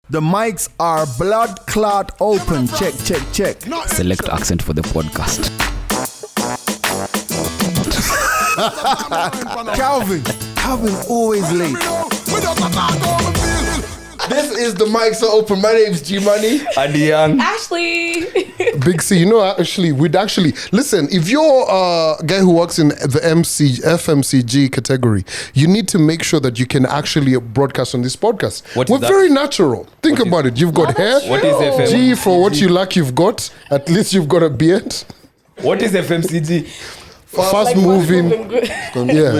The mics are blood clot open. Check. Select accent for the podcast. Calvin always late. This is the mics are open. My name's G Money. And young. Ashley. Big C, we'd actually listen. If you're a guy who works in the FMCG category, you need to make sure that you can actually broadcast on this podcast. We're very natural. Think about it. You've got hair. What is FMCG? G, for what you lack, you've got. At least you've got a beard. What is FMCG? Fast moving. Yeah.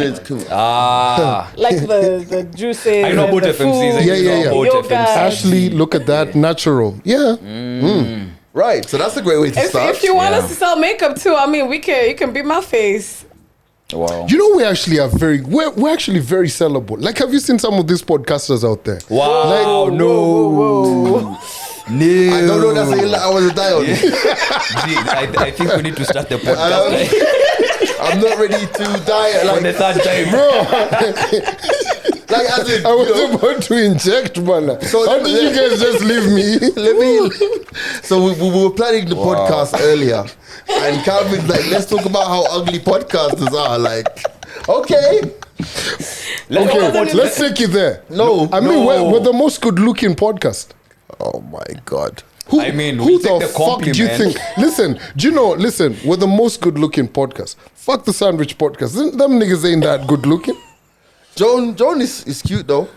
Like the juices. I know about FMCs. Yeah. Ashley, look at that. Natural. Yeah. Right. So that's a great way to start. If you want us to sell makeup too, I mean, you can be my face. Wow. You know, we actually are we're actually very sellable. Like, have you seen some of these podcasters out there? Wow. Like, Whoa. No. I don't know. That's a I was a die on. I think we need to start the podcast. I'm not ready to die. For the third time. bro. Like as in, I was about to inject, man. So how did you guys just leave me? So we were planning the podcast earlier, and Calvin's like, let's talk about how ugly podcasters are. Like, okay. Let's take it there. No, I mean, we're the most good-looking podcast. Oh my God. Who we the take the fuck do you compliment. think? Listen, we're the most good-looking podcast. Fuck the sandwich podcast. Them niggas ain't that good-looking. Joan is cute though.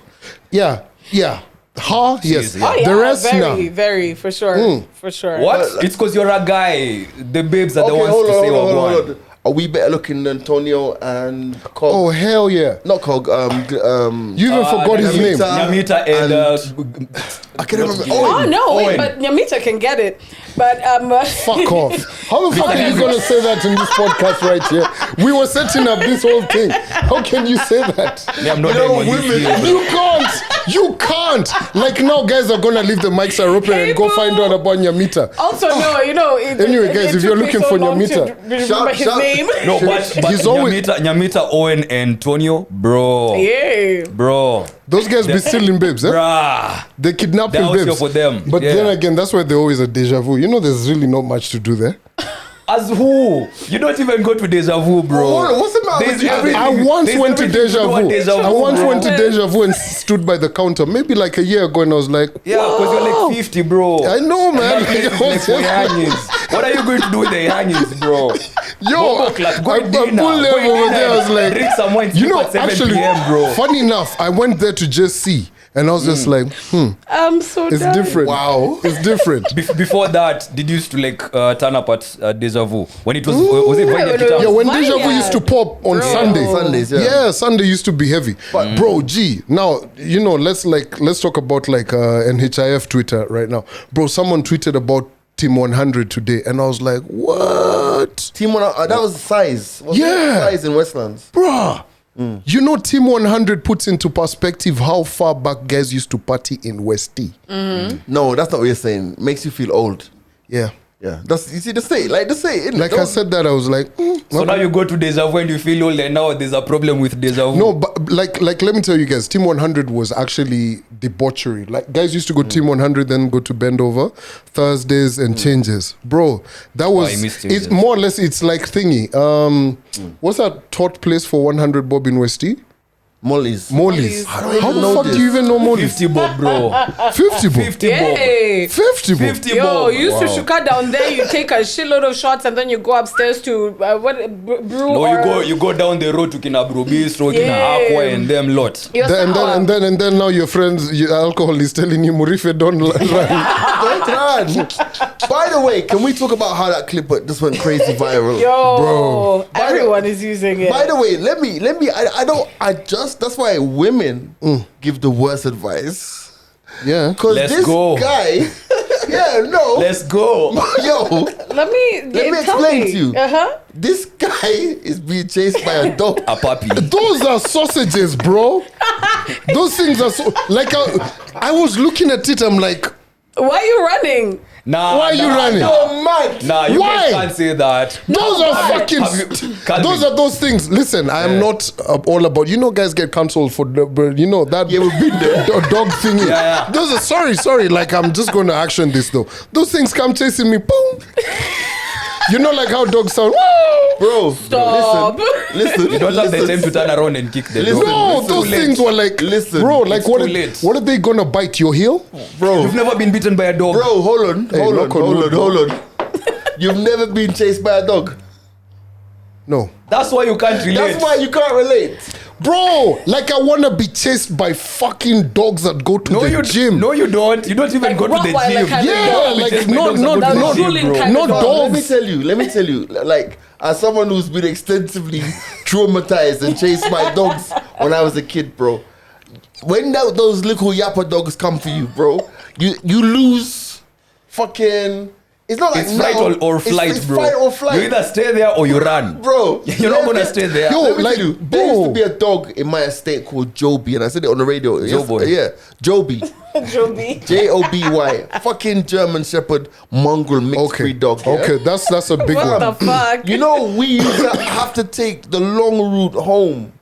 Yeah. Yes. Oh, yeah, The rest, very, for sure. For sure. What? It's because you're a guy. The babes are the ones to say what hold on. Are we better looking than Antonio and Cog? Oh, hell yeah. Not Cog. You even forgot his name. Nyamita and I can't remember. Oh no, Owen. wait, but Nyamita can get it. But Fuck off. How the fuck are you going to say that in this podcast right here? We were setting up this whole thing. How can you say that? I'm not doing You can't. Like, now guys are going to leave the mics are open and go find out about Nyamita. also no, Anyway, guys, if you're looking for Nyamita, remember his name. No, but He's always- Nyamita, Owen, and Antonio, bro. Yeah. Bro. those guys be stealing babes, eh? Bruh. They kidnapping They're also babes. for them. But Yeah. then again, that's why they're always a deja vu. You know, there's really not much to do there. As who? You don't even go to Deja Vu, bro. Hold on, what's the matter There's with you? everything- I once there's went to everything Deja do at Vu. Deja I Vu, once bro. went to Deja Vu and stood by the counter, maybe like a year ago, and I was like, Yeah, because you're like 50, bro. I know, man. Like for hangings. What are you going to do with the hangings, bro? Yo, I pulled over them there. I was like, drink some wine, you know, sleep at 7 actually, PM, bro. funny enough, I went there to just see, and I was just like, I'm so it's done. different. Wow. It's different. Before that, did you used to like turn up at Deja Vu when it was it Vanya Kita? Yeah, when Mine, Deja Vu yeah. used to pop on Sundays. Sundays, yeah. Yeah, Sunday used to be heavy. But bro, G, now let's talk about like NHIF Twitter right now. Bro, someone tweeted about Team 100 today, and I was like, what? Team 100, that was Size. Size in Westlands. Bruh. You know, Team 100 puts into perspective how far back guys used to party in West T. No, that's not what you're saying. Makes you feel old. Yeah. Yeah. That's, you see, the say, innit? Like I said that, I was like, So now you go to Deja Vu and you feel old, and now there's a problem with Deja Vu. no, but like let me tell you guys, Team 100 was actually debauchery. Like guys used to go Team 100, then go to Bend Over Thursdays and changes. Bro, that was I miss it's Changes. more or less it's like thingy. What's that taught place for 100 Bob in West T? Molly's. Molly's. I don't How even the know fuck this. do you even know Molly's? 50 bob, bro. 50 Bob. 50 bob. Yay. 50 Bob. 50 Yo, bob. you used to shuka down there. You take a shitload of shots and then you go upstairs to brew. No, or you go down the road to Kinabru Bistro, Kina Aqua, and them lot. your sour. And then now your friends, your alcohol is telling you Murife don't run. Don't run. By the way, can we talk about how that clip just went crazy viral? Yo, Bro. everyone is using it. By the way, let me. That's why women give the worst advice. Yeah. Because Let's this go. guy, Let's go. yo, let me explain to you. This guy is being chased by a dog. A puppy. Those are sausages, bro. Those things are so like I was looking at it. I'm like, Why are you running? Nah, Why are you nah, running? nah. You're mad. Nah, you Why? guys can't say that. Those are fucking. Calvin. Those are those things. Listen, I am not all about. Guys get cancelled for that. Yeah, we've been there. Dog thingy. Yeah. Those are sorry. Like I'm just going to action this though. Those things come chasing me. Boom. Like how dogs sound. Bro, Stop. listen. You don't have the time to turn around and kick the Listen. dog. No, It's those too late. things were like, Listen, bro. Like it's what? too late. What are they gonna bite your heel? Bro, You've never been bitten by a dog. bro, hold on. knock on wood. Hold on. You've never been chased by a dog. No, That's why you can't relate. That's why you can't relate. bro. Like I wanna be chased by fucking dogs that go to the gym. No, you don't. You don't even Like go to the Rottweiler gym. kind of Yeah, dog. like Chased by not dogs that go to the not gym, ruling bro. kind not of dog. dogs. Let me tell you, like, as someone who's been extensively traumatized and chased by dogs when I was a kid, bro, when those little yapper dogs come for you, bro, you lose fucking. It's not like It's fight now, or flight, it's bro. fight or flight. You either stay there or you run. Bro, You're not gonna stay there. Yo, Let me like, tell you, there used bro. to be a dog in my estate called Joby, and I said it on the radio. Joboy. Yeah, Joby. Joby. Joby. Fucking German Shepherd mongrel mixed breed dog. yeah? Okay, that's a big What the one fuck? We used to have to take the long route home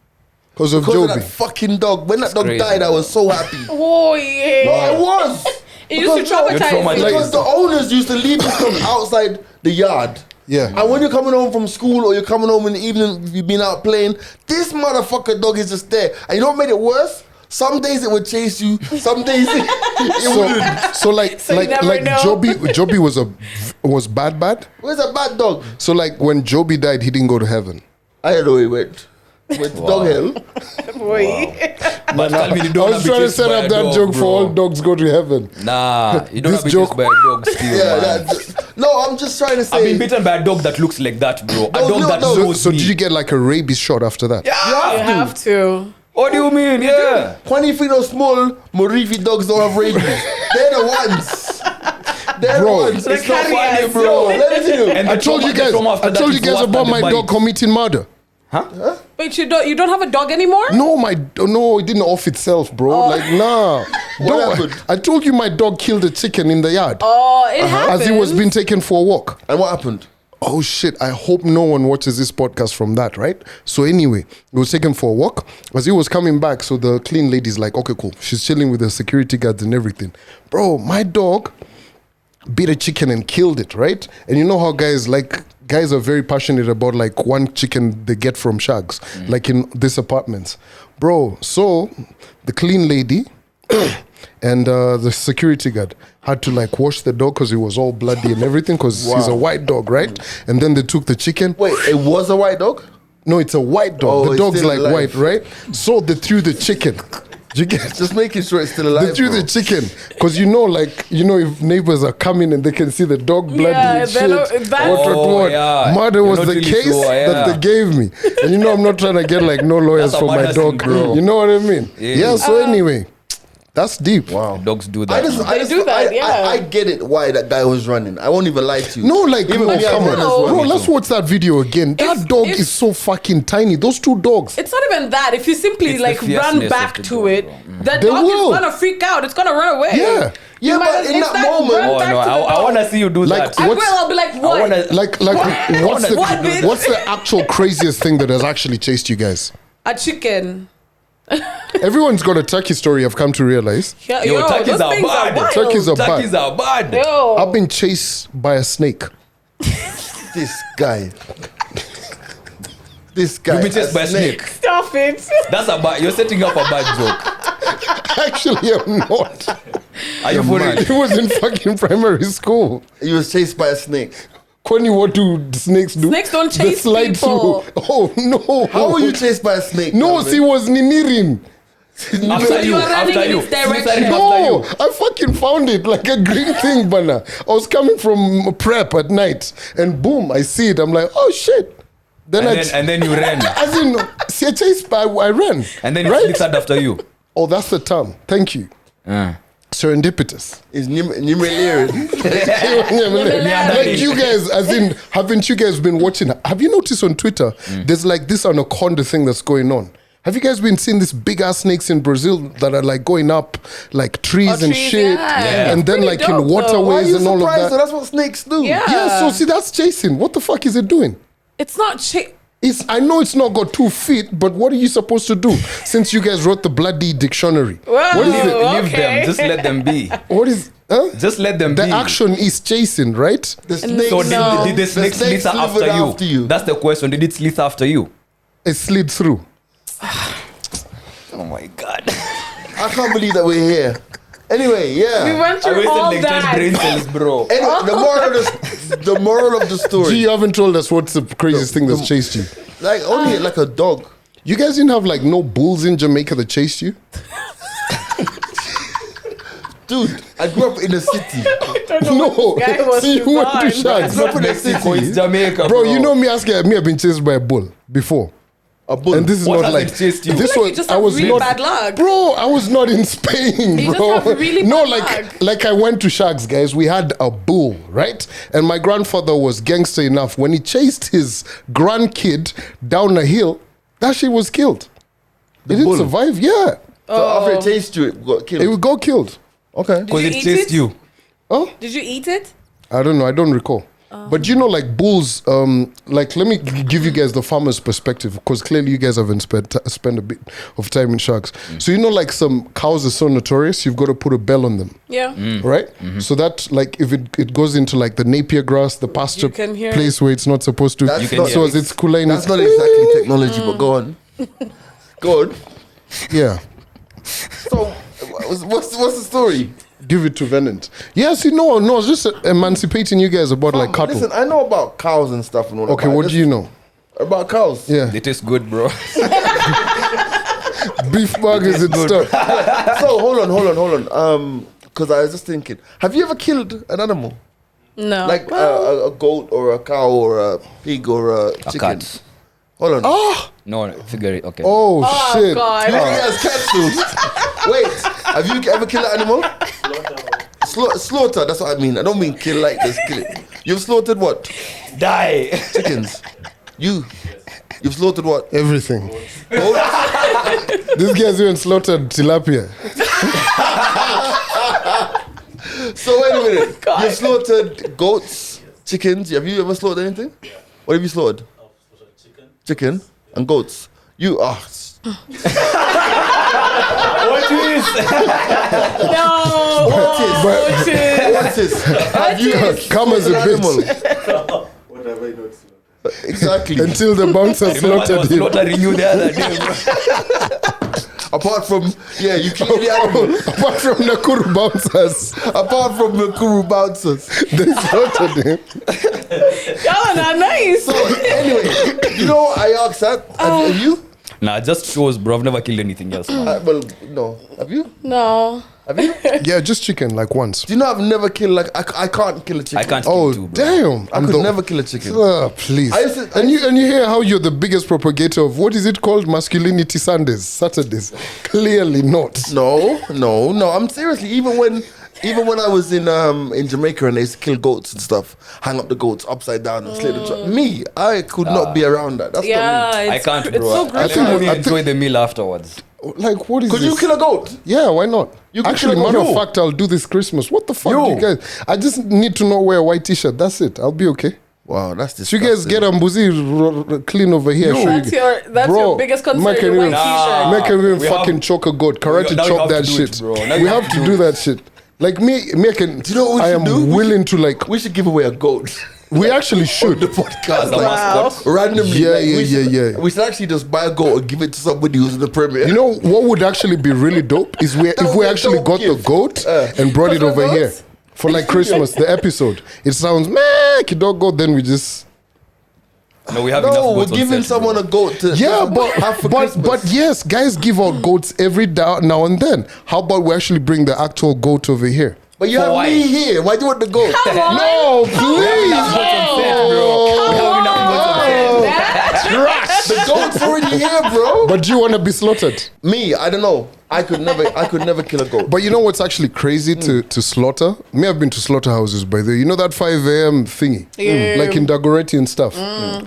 because of because of Joby. that fucking dog. When that dog crazy, died, I was so happy. Oh, yeah. I was. It used to Because, no, You're traumatize traumatized. you. Because the owners used to leave this dog outside the yard. Yeah. And when you're coming home from school or you're coming home in the evening, you've been out playing, this motherfucker dog is just there. And you know what made it worse? Some days it would chase you, some days it wouldn't. So like So you never know. Joby was bad. Where's a bad dog? So like when Joby died, he didn't go to heaven. I don't know where he went. Went to dog hell. Boy. But Calvin, you I don't was have to trying to chase set by up a that dog, joke for bro. all dogs go to heaven. Nah, you don't This have to joke- chase by a dog still, Yeah, man. no, I'm just trying to say. I've been bitten by a dog that looks like that, bro. A Those dog little that dogs- knows So me. did you get like a rabies shot after that? You have to. What do you mean? Yeah. When you feel those small Morifi dogs don't have rabies, they're the ones. They're Bro. the ones. The It's not carriers. funny, bro. Let me tell you. And I the told you trauma- the guys. trauma after I that told you is guys worse about than my the dog bite. committing murder. Wait, you don't have a dog anymore? No, it didn't off itself, bro. Like nah. What happened? I told you my dog killed a chicken in the yard Oh, it happens. as he was being taken for a walk. And what happened? Oh shit, I hope no one watches this podcast from that, right? So anyway, he was taken for a walk. As he was coming back, so the clean lady's like, okay, cool. She's chilling with the security guards and everything. Bro, my dog beat a chicken and killed it, right? And you know how guys are very passionate about like one chicken they get from shags, like in these apartments. Bro, so the clean lady and the security guard had to like wash the dog because he was all bloody and everything because he's a white dog, right? And then they took the chicken. Wait, it was a white dog? No, it's a white dog. Oh, the it's dog's still like alive. white, right? So they threw the chicken. You get Just making sure it's still they alive. threw bro. the chicken because if neighbors are coming and they can see the dog bloody Yeah, and they shit. know- that- Oh, yeah. Murder You're was not the really case sure, that yeah. they gave me. And I'm not trying to get like no lawyers That's a for my murder dog, scene, bro. You know what I mean? Yeah. So anyway, that's deep. Wow. Dogs do I that. just, man. I just, do that, I, yeah. I get it why that guy was running. I won't even lie to you. No, like, Even no, me, I come run on. as well. Bro, let's watch that video again. That If- dog if- is so fucking tiny. Those two dogs. It's not even that. If you simply It's the like fierceness run of back the to dog, it, bro. the They dog will. is gonna freak out. It's gonna run away. Yeah. Yeah, You might but as- in that instead moment- run Oh back no, to the I dog. want to see you do Like, that. I what's- will. I'll be like, I what? wanna- Like what's What, bitch? what's the actual craziest thing that has actually chased you guys? A chicken. Everyone's got a turkey story, I've come to realize. Yeah, Yo, turkeys those are things bad. wild. Turkeys are bad. Turkeys are bad. Yo. I've been chased by a snake. This guy. This guy. You've been chased by a snake. Stop it. That's a bad. You're setting up a bad joke. Actually, I'm not. Are you for It real? was in fucking primary school. He was chased by a snake. Connie, what do snakes do? Snakes don't They chase slide people. through. Oh no! How were you chased by a snake? No, Calvin? she was ninirin. After you you, are running after in you. its direction. Suicide No, after you. I fucking found it like a green thing, bana. I was coming from prep at night, and boom, I see it. I'm like, oh shit. And then you ran. as in, see, I chased by, I ran. And then it right? slithered after you. Oh, that's the term. Thank you. Serendipitous. It's Nimrelian. Like you guys, as in, haven't you guys been watching? Have you noticed on Twitter, there's like this anaconda thing that's going on? Have you guys been seeing these big ass snakes in Brazil that are like going up like trees and trees, shit, yeah. and then Pretty like in dope, though. Why are waterways you and all of surprised? that? That's what snakes do. Yeah. Yeah, so see, that's chasing. What the fuck is it doing? It's not I know it's not got 2 feet, but what are you supposed to do since you guys wrote the bloody dictionary? Whoa, What is it? Leave okay. them. Just let them be. What is? Huh? Just let them The be. action is chasing, right? The snakes, So No. did the snake snakes slither slithered after you? That's the question. Did it slither after you? It slid through. Oh my god. I can't believe that we're here. Anyway, yeah. We went I through all wasted like 10 brain that. cells, bro. Anyway, the moral of the story. Gee, you haven't told us what's the craziest thing that's chased you. Like only like a dog. You guys didn't have like no bulls in Jamaica that chased you? Dude, I grew up in a city. No. Guy was See, you went to designed, Shags. Grew up in a Mexico, city. it's Jamaica, Bro, you know me asking me, I've been chased by a bull before. A bull. And this is What not has like it chased you? this Like was you just I have was really not bad luck. Bro, I was not in Spain, You just bro. have really No, bad like I went to Shags, guys. We had a bull, right? And my grandfather was gangster enough. When he chased his grandkid down a hill, that shit was killed. It didn't bull? survive, yeah. So after it tasted you, it got killed. It would go killed. Okay. Because you it eat chased it? you. Oh, Did you eat it? I don't know. I don't recall. But you know, like bulls, like let me give you guys the farmer's perspective because clearly you guys haven't spent a bit of time in sharks. So you know, like some cows are so notorious, you've got to put a bell on them, Yeah. right? So that like if it goes into like the napier grass, the pasture You can hear place where it's not supposed to. That's You can not, hear So it. as it's cooling, that's not exactly technology, but go on. Go on. yeah. So, what's the story? Give it to Venant. Yes, you know, no, it's just emancipating you guys about like cattle. Listen, I know about cows and stuff and all that. Okay, but what do you know? About cows? Yeah, They taste good, bro. beef burgers and stuff. So hold on. Because I was just thinking, have you ever killed an animal? No. Like a goat or a cow or a pig or a A chicken? cat. Hold on. Oh, No, figure it. Okay. oh, Oh, shit! God. Yes, cancelled. Wait, have you ever killed an animal? Slaughter, that's what I mean. I don't mean kill like this, kill it. You've slaughtered what? Die. Chickens. You've slaughtered what? Everything. Goats? This guy's even slaughtered tilapia. So wait a minute. God. You've slaughtered goats, chickens. Have you ever slaughtered anything? What have you slaughtered? Chicken and goats. You are. What is? No. What is? What is? Have you ever Come as a slaughtered an bitch. animal? Exactly. Until the bouncer Remember I slaughtered was him. slaughtering you the other day, bro. Apart from, yeah, you kill the animal. Apart from Nakuru bouncers, Apart from the Kuru bouncers. they slaughtered him. Y'all are not nice. So anyway, you know I asked that. Have you? Nah, just shows, bro. I've never killed anything else, man. Well, no. Have you? No. Have you? Yeah, just chicken, like once. Do you know I've never killed like I can't kill a chicken. I can't Oh, kill too, bro. damn. I could never kill a chicken. Please. I used to- and you hear how you're the biggest propagator of what is it called? Masculinity Sundays, Saturdays. Clearly not. No. I'm seriously. Even when I was in Jamaica and they used to kill goats and stuff, hang up the goats upside down and slit the truck. Me, I could not be around that. That's not me. Yeah. I can't, bro. It's so I gross. think only I think- enjoy the meal afterwards. Like, what is Could this? you kill a goat? Yeah, why not? You could Actually, kill a matter of goat. fact, I'll do this Christmas. What the fuck, Yo. you guys? I just need to not wear a white t-shirt. That's it. I'll be okay. Wow, that's So disgusting. you guys get Mbuzi clean over here. Show That's you. your Bro, biggest concern. Mike Your can white even- t-shirt. Make him even we fucking have- choke a goat. Karate now you chop have to that do shit. it, bro. Now We you have to do that shit. Like me I can. Do you know what we I should am do? willing to like. We should give away a goat. We actually should. The podcast As a like, mascot. randomly. Yeah, like, yeah, we should, yeah. We should actually just buy a goat and give it to somebody who's in the Premier. You know what would actually be really dope is if would we be a actually dope got the gift. goat and brought it For over here goats? for like Christmas, the episode. It sounds meh, kidogo. Then we just No, we have enough no, we're goats on giving set, bro. someone a goat to yeah, have for but Christmas. yes, guys give out goats every now and then. How about we actually bring the actual goat over here? But you For have why? me here. Why do you want the goat? No, please. The goat's already here, bro. But do you want to be slaughtered? Me, I don't know. I could never kill a goat. But you know what's actually crazy to slaughter? Me, I've been to slaughterhouses by the way. You know that 5 a.m. thingy? Like in Dagoretti and stuff.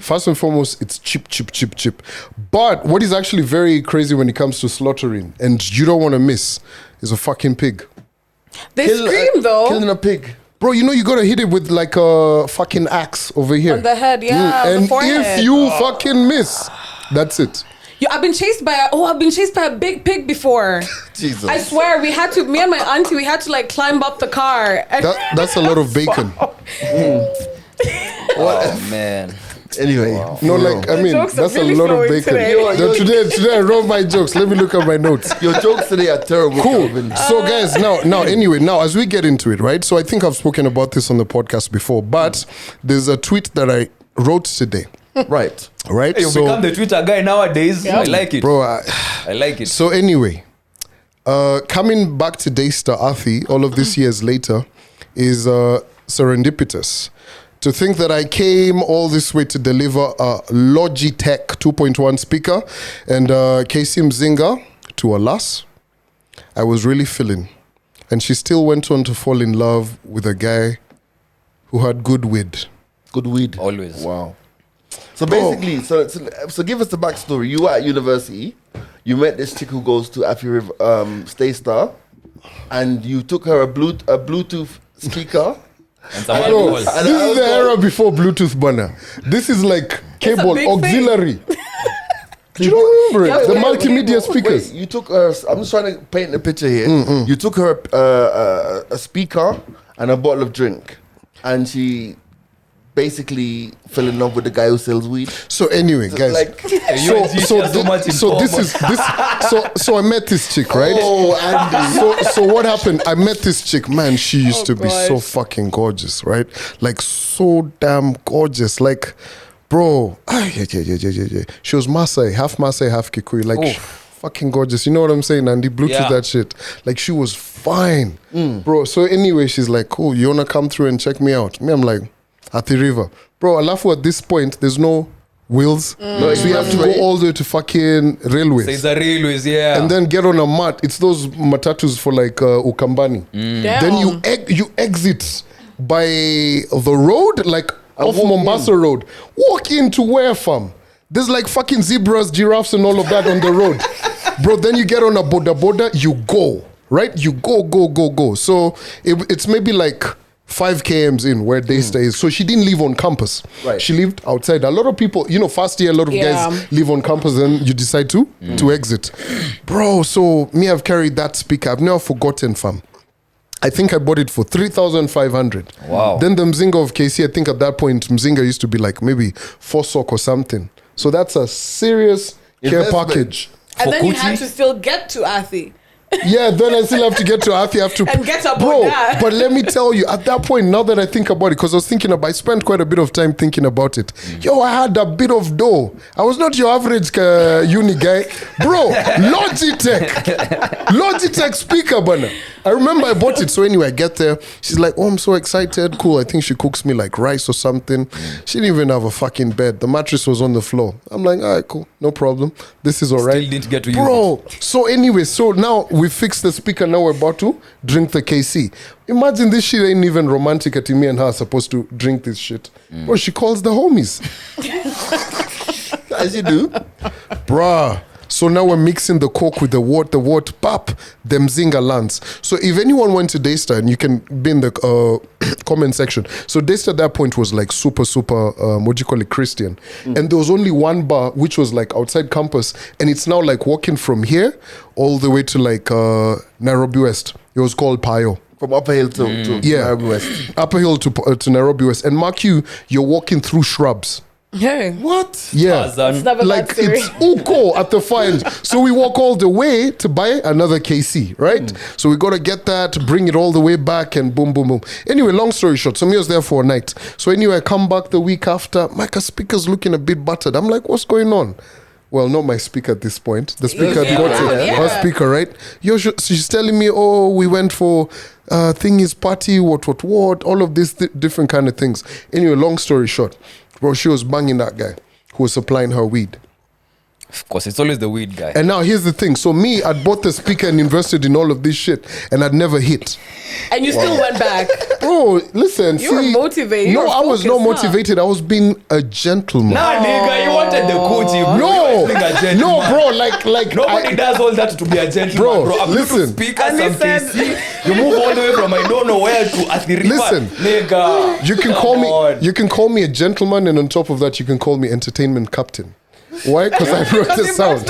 First and foremost, it's cheap. But what is actually very crazy when it comes to slaughtering, and you don't want to miss, is a fucking pig. They scream though. Killing a pig. Bro, you know you gotta hit it with like a fucking axe over here. On the head, on And the forehead. if you fucking miss, that's it. I've been chased by a big pig before. Jesus. I swear, me and my auntie, we had to like climb up the car. And That's a lot of bacon. Oh man. Anyway. No, like, I mean, jokes are that's really a lot of flowing bacon. today. Today I wrote my jokes. Let me look at my notes. Your jokes today are terrible. Cool. Calvin. So, guys, now, as we get into it, right? So, I think I've spoken about this on the podcast before, but there's a tweet that I wrote today. Right. Right? Hey, you become the Twitter guy nowadays. I like it. Bro, I like it. so anyway, coming back to Daystar Athi, all of this years later, is serendipitous. To think that I came all this way to deliver a Logitech 2.1 speaker and Casey Mzinga, to alas, I was really feeling. And she still went on to fall in love with a guy who had good weed. Good weed. Always. Wow. So basically, so give us the backstory. You were at university. You met this chick who goes to Afi River, Stay Star, and you took her a Bluetooth speaker. And some Bro, alcohol. this is the era before Bluetooth banner. This is like cable, big auxiliary. Do you don't remember it? The Yeah, multimedia speakers. Wait, you took her. I'm just trying to paint a picture here. You took her a speaker and a bottle of drink, and she basically fell in love with the guy who sells weed. So anyway, guys. Like, You and G share so much in common. So I met this chick, right? oh, Andy. So what happened? I met this chick, man. She used to be so gosh. fucking gorgeous, right? Like so damn gorgeous. Like, bro, yeah. She was Maasai, half Kikuyu, like fucking gorgeous. You know what I'm saying? And he blew to Yeah. that shit. Like she was fine, bro. So anyway, she's like, cool. You wanna come through and check me out? Me, I'm like, at the river, bro. Alafu at this point, there's no wheels, so you have to go all the way to fucking railways. So it's a railways, yeah. And then get on a mat. It's those matatus for like Ukambani. Then you exit by the road, like off Mombasa Road. Walk into where, fam? There's like fucking zebras, giraffes, and all of that on the road, bro. Then you get on a boda. You go right. You go. So it's maybe like 5 kms in where Daystar is. So she didn't live on campus. Right. She lived outside. A lot of people, first year, a lot of guys live on campus, and you decide to exit. Bro, so me, I've carried that speaker. I've never forgotten, fam. I think I bought it for 3,500. Wow. Then the Mzinga of KC, I think at that point, Mzinga used to be like maybe 4 sock or something. So that's a serious care Investment. package. And then you Gucci? had to still get to Athi. Yeah, then I still have to get to Afi. I have to And get a bro. boda. But let me tell you, at that point, now that I think about it, because I spent quite a bit of time thinking about it. Yo, I had a bit of dough. I was not your average uni guy, bro. Logitech speaker, bana. I remember I bought it. So anyway, I get there. She's like, "Oh, I'm so excited. Cool. I think she cooks me like rice or something." She didn't even have a fucking bed. The mattress was on the floor. I'm like, "All right, cool, no problem. This is all right." Still didn't get to use bro. So anyway, so now we fixed the speaker. Now we're about to drink the KC. Imagine this shit ain't even romantic. At me and her are supposed to drink this shit. Bro, she calls the homies. As you do. Bruh. So now we're mixing the coke with the wort, pap, them Zinga lands. So if anyone went to Daystar, and you can be in the comment section. So Daystar at that point was like super, Christian. And there was only one bar, which was like outside campus. And it's now like walking from here all the way to like Nairobi West. It was called Payo. From Upper Hill to Nairobi West. Upper Hill to Nairobi West. And mark you're walking through shrubs. Hey. What? Yeah. It's never Like that story. it's Uko at the fine. So we walk all the way to buy another KC, right? So we got to get that, bring it all the way back, and boom. Anyway, long story short, so me was there for a night. So anyway, I come back the week after. My speaker's looking a bit battered. I'm like, what's going on? Well, not my speaker at this point. The speaker had got it. Yeah. Her speaker, right? She's telling me, oh, we went for thingies party, what, all of these different kind of things. Anyway, long story short, bro, she was banging that guy who was supplying her weed. Of course, it's always the weed guy. And now here's the thing. So me, I'd bought the speaker and invested in all of this shit, and I'd never hit. And you still went back. Bro, listen. You were motivated. No, You were I was not focused, huh? motivated. I was being a gentleman. Nah, nigga, you wanted the coochie, bro. No, You were being a gentleman. no, bro. Like Nobody does all that to be a gentleman, Bro, bro. I'm listen. listen. Speaker, And some listen. PC. You move all the way from I don't know where to Athi River. Listen. Nigga. You can Come call me. on. You can call me a gentleman, and on top of that, you can call me entertainment captain. Why? Because I wrote the sound.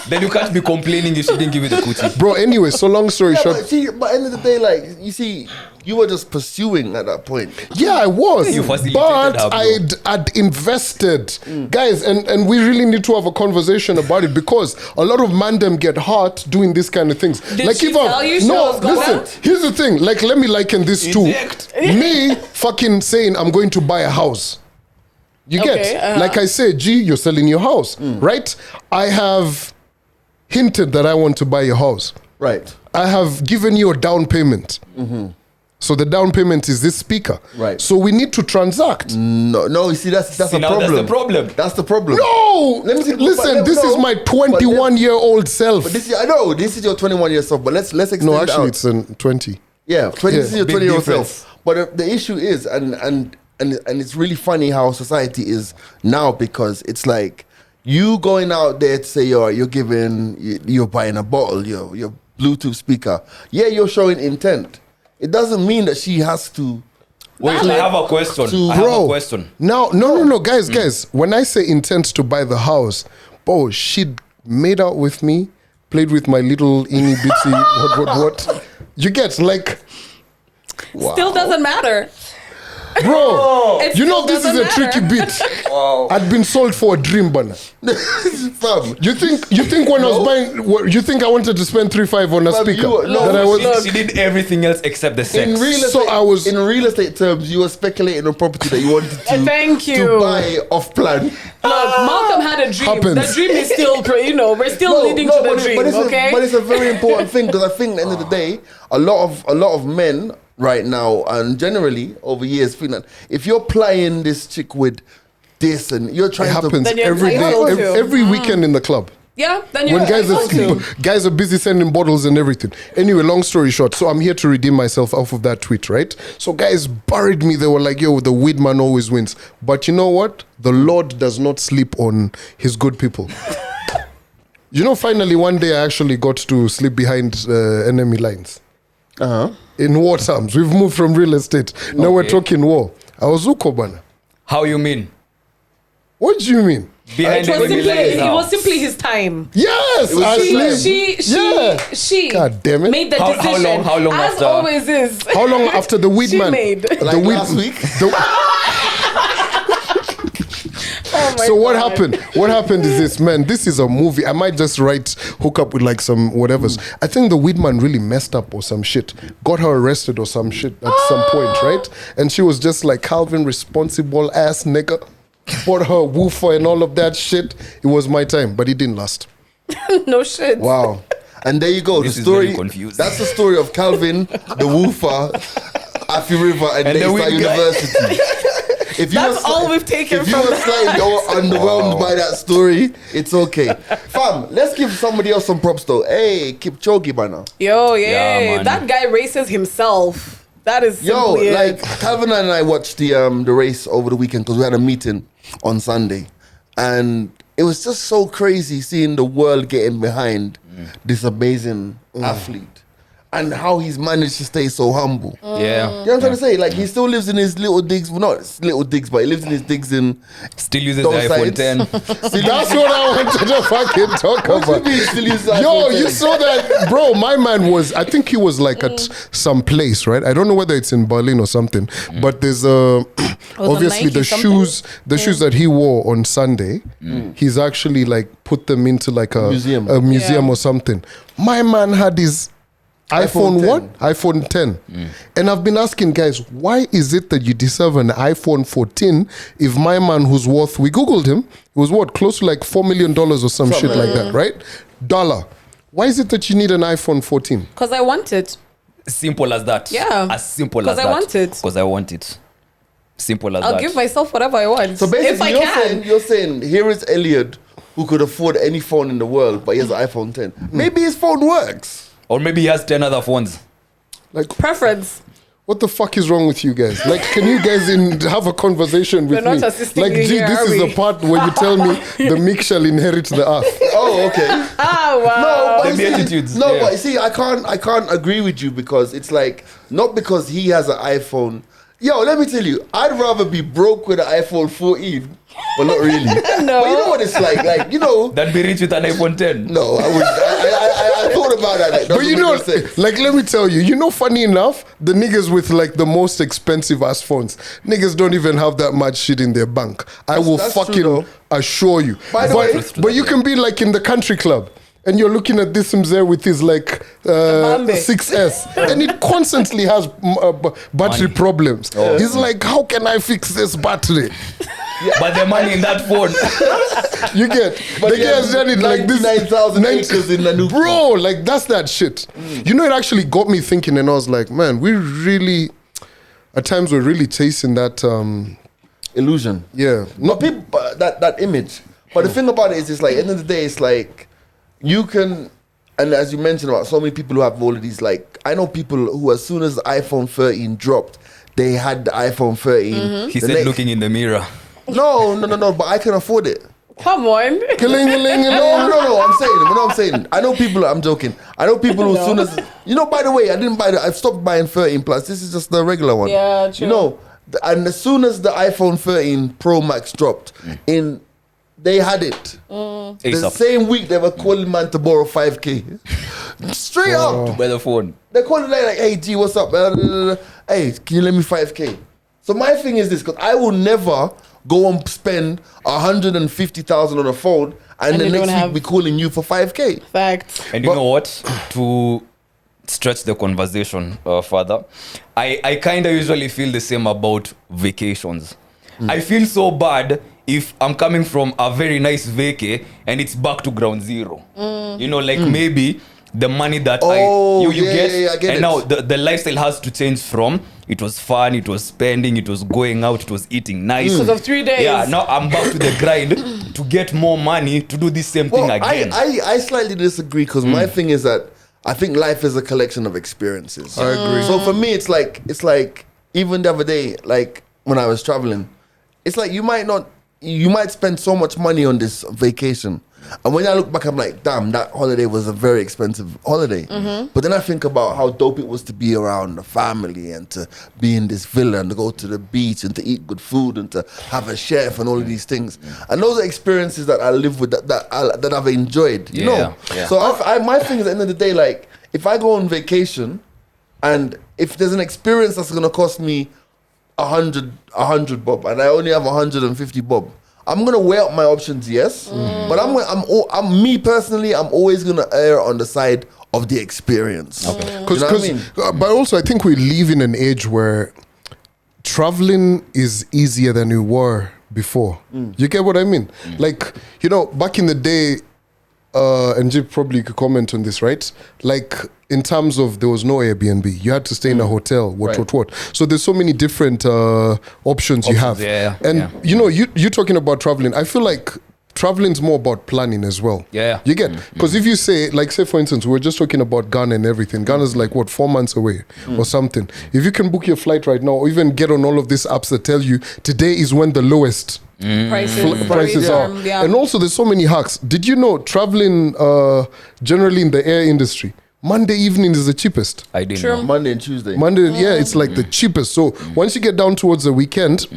Then you can't be complaining if she didn't give you the coochie. Bro, anyway, so long story Yeah, short. but see, but end of the day, like you see, you were just pursuing at that point. Yeah, I was. You facilitated But her, bro. I'd invested. Guys, and we really need to have a conversation about it because a lot of mandem get hurt doing this kind of things. Did she tell you she no, was going listen, out? here's the thing. Like, let me liken this Eject. to me fucking saying I'm going to buy a house. You Okay, get? Like I say, G, you're selling your house, right? I have hinted that I want to buy your house. Right. I have given you a down payment. So the down payment is this speaker. Right. So we need to transact. No, you see, that's See, a now problem. that's the problem. That's the problem. No! Let me see- Listen, but- this no, is my but 21-year-old self. But this is, I know this is your 21 year self, but let's extend No, it actually, out. it's 20. Yeah, 20, Yeah. this is your Big 20 year old difference. self. But the issue is, and it's really funny how society is now because it's like you going out there to say you're buying a bottle, your Bluetooth speaker. Yeah, you're showing intent. It doesn't mean that she has to. Wait, I have a question. I have a question. Now, no, guys. When I say intent to buy the house, bro, she made out with me, played with my little itty bitty, what? You get, like, Still doesn't matter. bro, It you know still this is a doesn't tricky matter. bit. I'd been sold for a dream, banner. Fam, You think when I was buying, you think I wanted to spend 3-5 on a Fam, speaker? you were- no, that I was, She did everything else except the sex. in real estate, So I was- in real estate terms, you were speculating on property that you wanted to, Thank you. to buy off plan. Look, Malcolm had a dream. Happens. The dream is still, we're still leading to the dream, okay? But it's a very important thing because I think at the end of the day, a lot of men right now and generally over years think that if you're playing this chick with this and you're it trying happens Then you're every day, entitled to. every weekend in the club. Yeah, then you're When entitled guys are busy sending bottles and everything. Anyway, long story short, so I'm here to redeem myself off of that tweet, right? So guys buried me. They were like, yo, the weed man always wins. But you know what? The Lord does not sleep on his good people. You know, finally, one day I actually got to sleep behind enemy lines. In war terms, we've moved from real estate. Now we're Okay. talking war. I was Ukobana. How you mean? What do you mean? Behind It was enemy lines simply, it how? was simply his time. Yes, Ashley. She God damn it. made the How decision. long as after? always is. How long after the weed She man? made. like last week. Oh my So what God. happened? What happened is this, man. This is a movie. I might just hook up with like some whatevers. I think the weed man really messed up or some shit. Got her arrested or some shit at some point, right? And she was just like Calvin, responsible ass nigga. Bought her woofer and all of that shit. It was my time, but it didn't last. No shit. Wow. And there you go. This the is story. very confusing. That's the story of Calvin, the woofer, Afi River, and And the Daystar weed guy. University. If you That's were all we've taken If you from were that. slightly underwhelmed by that story, it's okay. Fam, let's give somebody else some props though. Hey, Kipchoge, man. Yo, Yeah, yeah. man. That guy races himself. That is Yo, simply like it. Calvin and I watched the race over the weekend because we had a meeting on Sunday, and it was just so crazy seeing the world getting behind this amazing athlete and how he's managed to stay so humble. Yeah. You know what I'm trying to say? Like he still lives in his little digs, well, not little digs, but he lives in his digs in. Still uses the Those iPhone sides. 10. That's what I wanted to fucking talk What you about. mean still uses Yo, iPhone you 10? saw that, bro? My man was. I think he was like at some place, right? I don't know whether it's in Berlin or something. But there's obviously Nike the something? shoes shoes that he wore on Sunday. He's actually like put them into like a Museum. Yeah. or something. My man had his iPhone iPhone 10. what? iPhone 10. And I've been asking guys, why is it that you deserve an iPhone 14 if my man who's worth, we Googled him, it was what, close to like $4 million or some shit like that, right? Dollar. Why is it that you need an iPhone 14? Because I want it. Simple as that. Yeah. As simple as 'Cause that. I want it. Because I want it. Simple as I'll that. give myself whatever I want. So if basically, I can. you're saying here is Elliot who could afford any phone in the world, but he has an iPhone 10. Maybe his phone works. Or maybe he has 10 other phones. Like, Preference. what the fuck is wrong with you guys? Like, can you guys have a conversation with We're me? not assisting Like, you gee, here, this are is we? the part where you tell me the meek shall inherit the earth. Oh, okay. Oh, wow. No, but The you see- Beatitudes, No, yeah. but you see, I can't agree with you because it's like not because he has an iPhone. Yo, let me tell you, I'd rather be broke with an iPhone 14, but not really. No. But you know what it's like you know. That'd be rich with an iPhone 10. No, I would. I thought about that. Like, But you know, doesn't make no sense. like, let me tell you, funny enough, the niggas with like the most expensive ass phones, niggas don't even have that much shit in their bank. I will that's true, fucking though. assure you. By the way- But you can be like in the country club. And you're looking at this Mzee with his like Bambi. 6S, and it constantly has battery problems. He's like, how can I fix this battery? But the money in that phone. You get, the guy has done it like this. 99,000 acres in the new Bro, like that's that shit. You know, it actually got me thinking, and I was like, man, we really, at times, we're really chasing that. illusion. Yeah, But people, but that image. But the thing about it is, it's like, at the end of the day, it's like you can, and as you mentioned about so many people who have all of these, like, I know people who, as soon as the iPhone 13 dropped, they had the iPhone 13. He The said next- looking in the mirror. No, but I can afford it. Come on. No, I'm saying. I know people, I'm joking. I know people who, as soon as, by the way, I've stopped buying 13 plus. This is just the regular one. Yeah, true. You know, and as soon as the iPhone 13 Pro Max dropped, they had it. The ASAP. same week they were calling man to borrow 5K. Straight up. By the phone. They're calling like, hey G, what's up? Hey, can you lend me 5K? So my thing is this, because I will never go and spend 150,000 on a phone and you the don't next have- week be calling you for 5K. Facts. And you know what? To stretch the conversation further, I kind of usually feel the same about vacations. I feel so bad if I'm coming from a very nice vacay and it's back to ground zero. You know, like maybe the money that you get, I get and it. now the lifestyle has to change from it was fun, it was spending, it was going out, it was eating nice. Because of 3 days. Yeah, now I'm back to the grind to get more money to do this same thing again. I slightly disagree because my thing is that I think life is a collection of experiences. I agree. So for me, it's like even the other day, like when I was traveling, it's like you might spend so much money on this vacation, and when I look back, I'm like, damn, that holiday was a very expensive holiday. But then I think about how dope it was to be around the family and to be in this villa and to go to the beach and to eat good food and to have a chef and all of these things. And those are experiences that I live with that I've enjoyed. You know. Yeah. So my thing is, at the end of the day, like if I go on vacation and if there's an experience that's gonna cost me 100 bob and I only have 150 bob, I'm gonna weigh up my options, yes. But I'm me personally, I'm always gonna err on the side of the experience. Because, You know what I mean? but also I think we live in an age where traveling is easier than we were before. You get what I mean? Like, back in the day, and Jip probably could comment on this, right? Like in terms of there was no Airbnb, you had to stay in a hotel. What. So there's so many different options you have. yeah, And you're talking about traveling. I feel like traveling's more about planning as well. Yeah. You get, because if you say for instance, we were just talking about Ghana and everything. Ghana's like 4 months away or something. If you can book your flight right now, or even get on all of these apps that tell you today is when the lowest prices are. Yeah. And also there's so many hacks. Did you know traveling generally in the air industry, Monday evening is the cheapest. I didn't True. know. Monday and Tuesday. Monday, yeah, it's like the cheapest. So once you get down towards the weekend,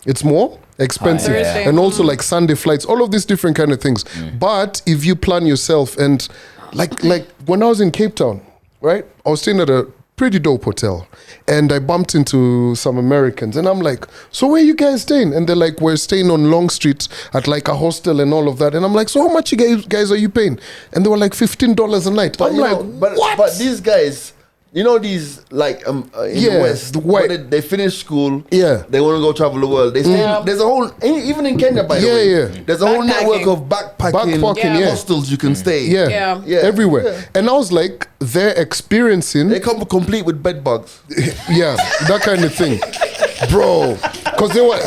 it's more expensive. Thursday. And also like Sunday flights, all of these different kind of things. But if you plan yourself and like when I was in Cape Town, right? I was staying at a pretty dope hotel and I bumped into some Americans and I'm like, so where you guys staying? And they're like, we're staying on Long Street at like a hostel and all of that. And I'm like, so how much you guys are you paying? And they were like $15 a night. But I'm like, what? But these guys, these like in the West, the white- when they finish school, Yeah. they want to go travel the world. They stay. There's a whole, even in Kenya, by the way, Yeah. there's a whole Backpacking. network of backpacking Backpacking, yeah. hostels you can stay. Yeah. Yeah. Everywhere. Yeah. And I was like, they're experiencing, They come complete with bed bugs. yeah, that kind of thing. Bro, Because they were,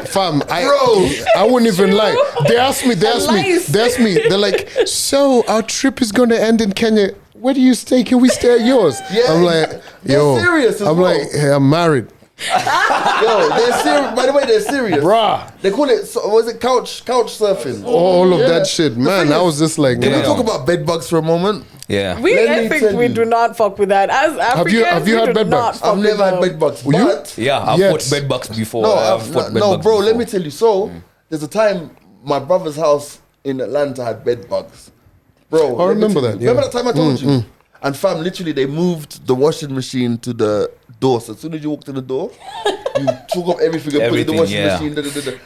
fam, I wouldn't even lie. They asked me, they're like, so our trip is going to end in Kenya. Where do you stay? Can we stay at yours? Yeah, I'm like, yo. They're serious as I'm well. like, hey, I'm married. Yo, they're serious. By the way, they're serious. Bruh. They call it, was it couch surfing? All of that shit. Man, I was just like, Can we nah. talk about bed bugs for a moment? Yeah. I Let me think tell we you. do not fuck with that. As Africans, have you we had do bed not bugs? fuck I've with never had them. bed bugs. You? But Yeah, I've Yes. fought bed bugs before. no, I've fought bed no, bugs bro. before. Let me tell you. So there's a time my brother's house in Atlanta had bed bugs. Bro, I let me remember tell that, you. yeah. Remember that time I told you? And fam, literally, they moved the washing machine to the door. So as soon as you walked in the door, you took up everything and put it in the Everything, washing yeah. machine.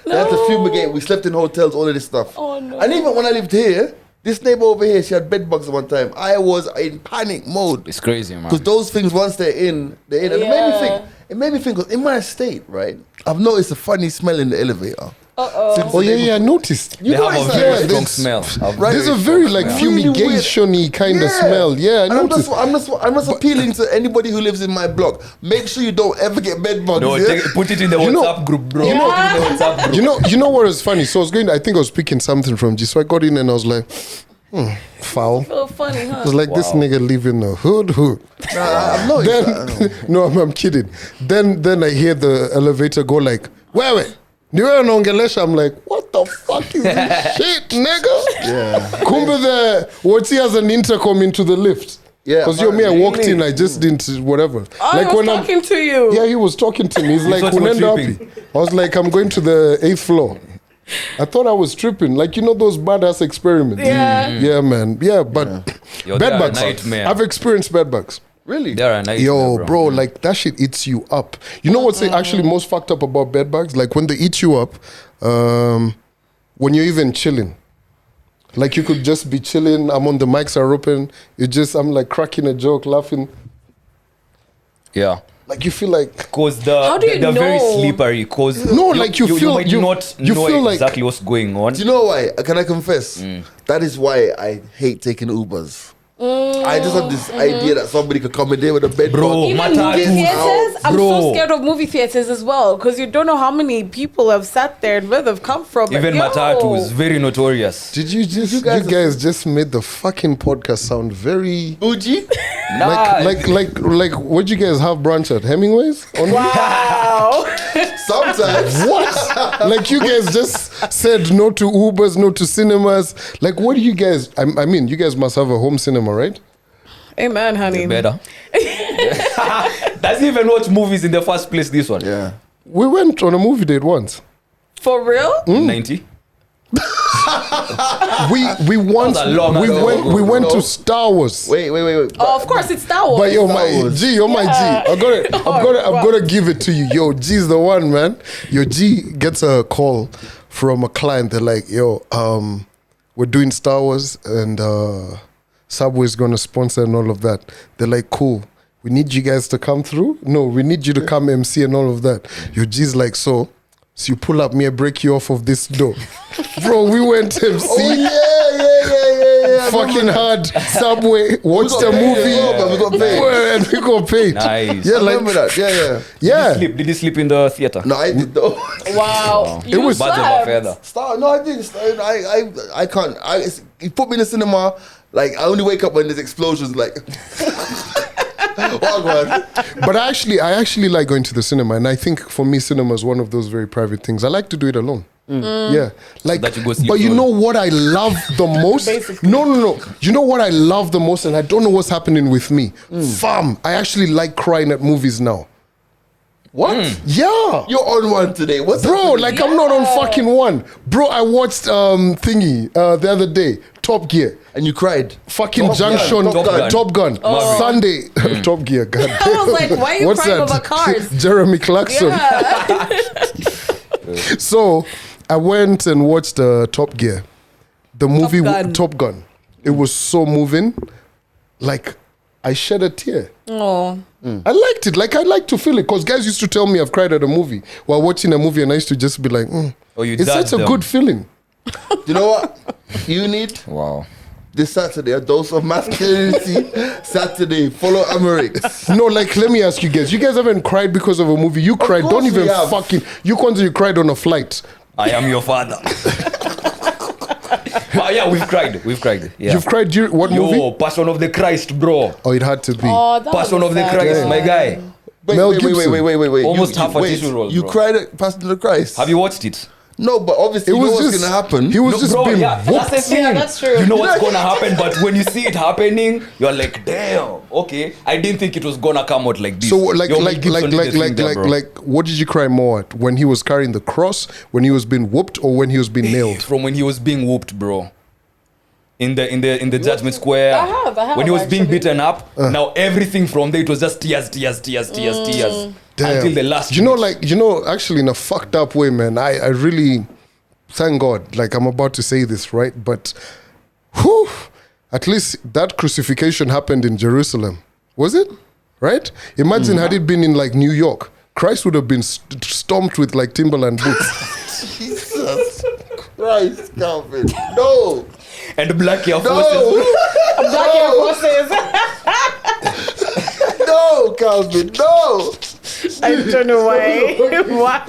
They had to fumigate. We slept in hotels, all of this stuff. Oh, no. And even when I lived here, this neighbor over here, she had bed bugs at one time. I was in panic mode. It's crazy, man. Because those things, once they're in. And it made me think, because in my estate, right, I've noticed a funny smell in the elevator. Oh, yeah, I noticed. They have a noticed that? very Yeah, strong this- smell. Right. There's a very like Really weird. fumigation-y kind of smell. Yeah, I And I'm noticed. just appealing to anybody who lives in my block. Make sure you don't ever get bed bugs. No, yeah? put it in the You know- WhatsApp group, bro. you know- Put it in the WhatsApp group. You know what was funny? So I think I was picking something from G. So I got in and I was like, foul. Oh, funny, I huh? was like, this nigga live in the hood. I've noticed that. Then, no, I'm kidding. Then I hear the elevator go like, wait. I'm like, what the fuck is this shit, nigga? Yeah. Kumbe what's he has an intercom into the lift. Yeah, Because I apparently. walked in, I just didn't, whatever. I was talking to you. Yeah, he was talking to me. He's like, thought you were "Unaenda tripping." wapi?" I was like, I'm going to the 8th floor. I thought I was tripping. Like, you know those badass experiments? Yeah. Yeah, man. Yeah, but Yo, bed they are a bugs. nightmare. I've experienced bed bugs. Really? They're a nightmare, Yo, bro, like that shit eats you up. You know what's actually most fucked up about bed bugs? Like when they eat you up, when you're even chilling. Like you could just be chilling, I'm on the mics are open, I'm like cracking a joke, laughing. Yeah. Like you feel like Because How do you they're very know? slippery. Because No, like you feel- might you- not you know feel like- exactly what's going on. Do you know why? Can I confess? That is why I hate taking Ubers. I just have this idea that somebody could come in there with a bed Bro, bug. Even Matatus. movie theaters, I'm Bro. so scared of movie theaters as well because you don't know how many people have sat there and where they've come from. Even Yo. Matatu is very notorious. did you guys guys just made the fucking podcast sound very Uji? Nah, like what you guys have brunch at Hemingway's? Wow. Sometimes. What? Like you guys just said no to Ubers, no to cinemas. Like what do you guys? I mean, you guys must have a home cinema, right? Amen, honey. better. Doesn't even watch movies in the first place, this one. Yeah. We went on a movie date once. For real? 90. We once a long ago. we went No. to Star Wars. Wait. Oh, of course, it's Star Wars. But yo, Star my Wars. G, you're my G. I've got to give it to you. Yo, G's the one, man. Yo, G gets a call from a client. They're like, yo, we're doing Star Wars and Subway's gonna sponsor and all of that. They're like, cool. We need you guys to come through. No, we need you to come MC and all of that. Yo, G's like, so you pull up me, I break you off of this door. Bro, we went MC. Oh, yeah. Fucking hard Subway, watched a movie, We got paid. and we got paid. Nice. Yeah, I like remember that. Yeah. yeah. Did you sleep in the theater? No, I did though. Wow. It was- Birds of a feather. No, I did. I can't. You put me in the cinema. Like I only wake up when there's explosions. Like, oh man. But I actually like going to the cinema, and I think for me, cinema is one of those very private things. I like to do it alone. Yeah, like, that you go sleep but you alone. know what I love the most? Basically. No. You know what I love the most, and I don't know what's happening with me. Fam, I actually like crying at movies now. What? Yeah. You're on one today. What's Bro, happening? like I'm not on fucking one. Bro, I watched thingy the other day, Top Gear. And you cried. Fucking Top Gun, Junction, Top Gun. Top Gun. Sunday, Top Gear. God I was like, why are you What's crying that? over cars? Jeremy Clarkson. Yeah. So I went and watched Top Gear, the movie Gun. Top Gun. It was so moving. Like I shed a tear. Oh. I liked it. Like I like to feel it because guys used to tell me I've cried at a movie while watching a movie, and I used to just be like, Oh, you it's dad such a them. good feeling. You know what? You need Wow. this Saturday, a dose of masculinity Saturday. Follow Amerix. No, like, let me ask you guys. You guys haven't cried because of a movie. You cried. course Don't even we have. fucking. You cried on a flight. I am your father. But yeah, we've cried. Yeah. You've cried during what Yo, movie? Passion of the Christ, bro. Oh, it had to be. Oh, that Passion was of the sad. Christ, my guy. Mel Gibson. Wait. Almost half a tissue roll, You bro. cried at Passion of the Christ. Have you watched it? No, but obviously It you know was what's just gonna happen. He was No, just bro, being yeah, whooped. that's the thing. Yeah, that's true. You know what's gonna happen, but when you see it happening, you're like, damn, okay. I didn't think it was gonna come out like this. So like Yo, Mel Gibson did the thing there, bro. what did you cry more at? When he was carrying the cross, when he was being whooped, or when he was being nailed? From when he was being whooped, bro. In the Judgment Square. I have, when he was being actually. beaten up, now everything from there it was just tears. Damn. Until the last. Actually, in a fucked up way, man. I really thank God. Like, I'm about to say this, right? But, whew, at least that crucifixion happened in Jerusalem, was it? Right? Imagine had it been in like New York, Christ would have been stomped with like Timberland boots. Jesus Christ, Calvin. No. And Black Air Forces. No. Black Air Forces. No, Calvin. No. I don't know why. Why?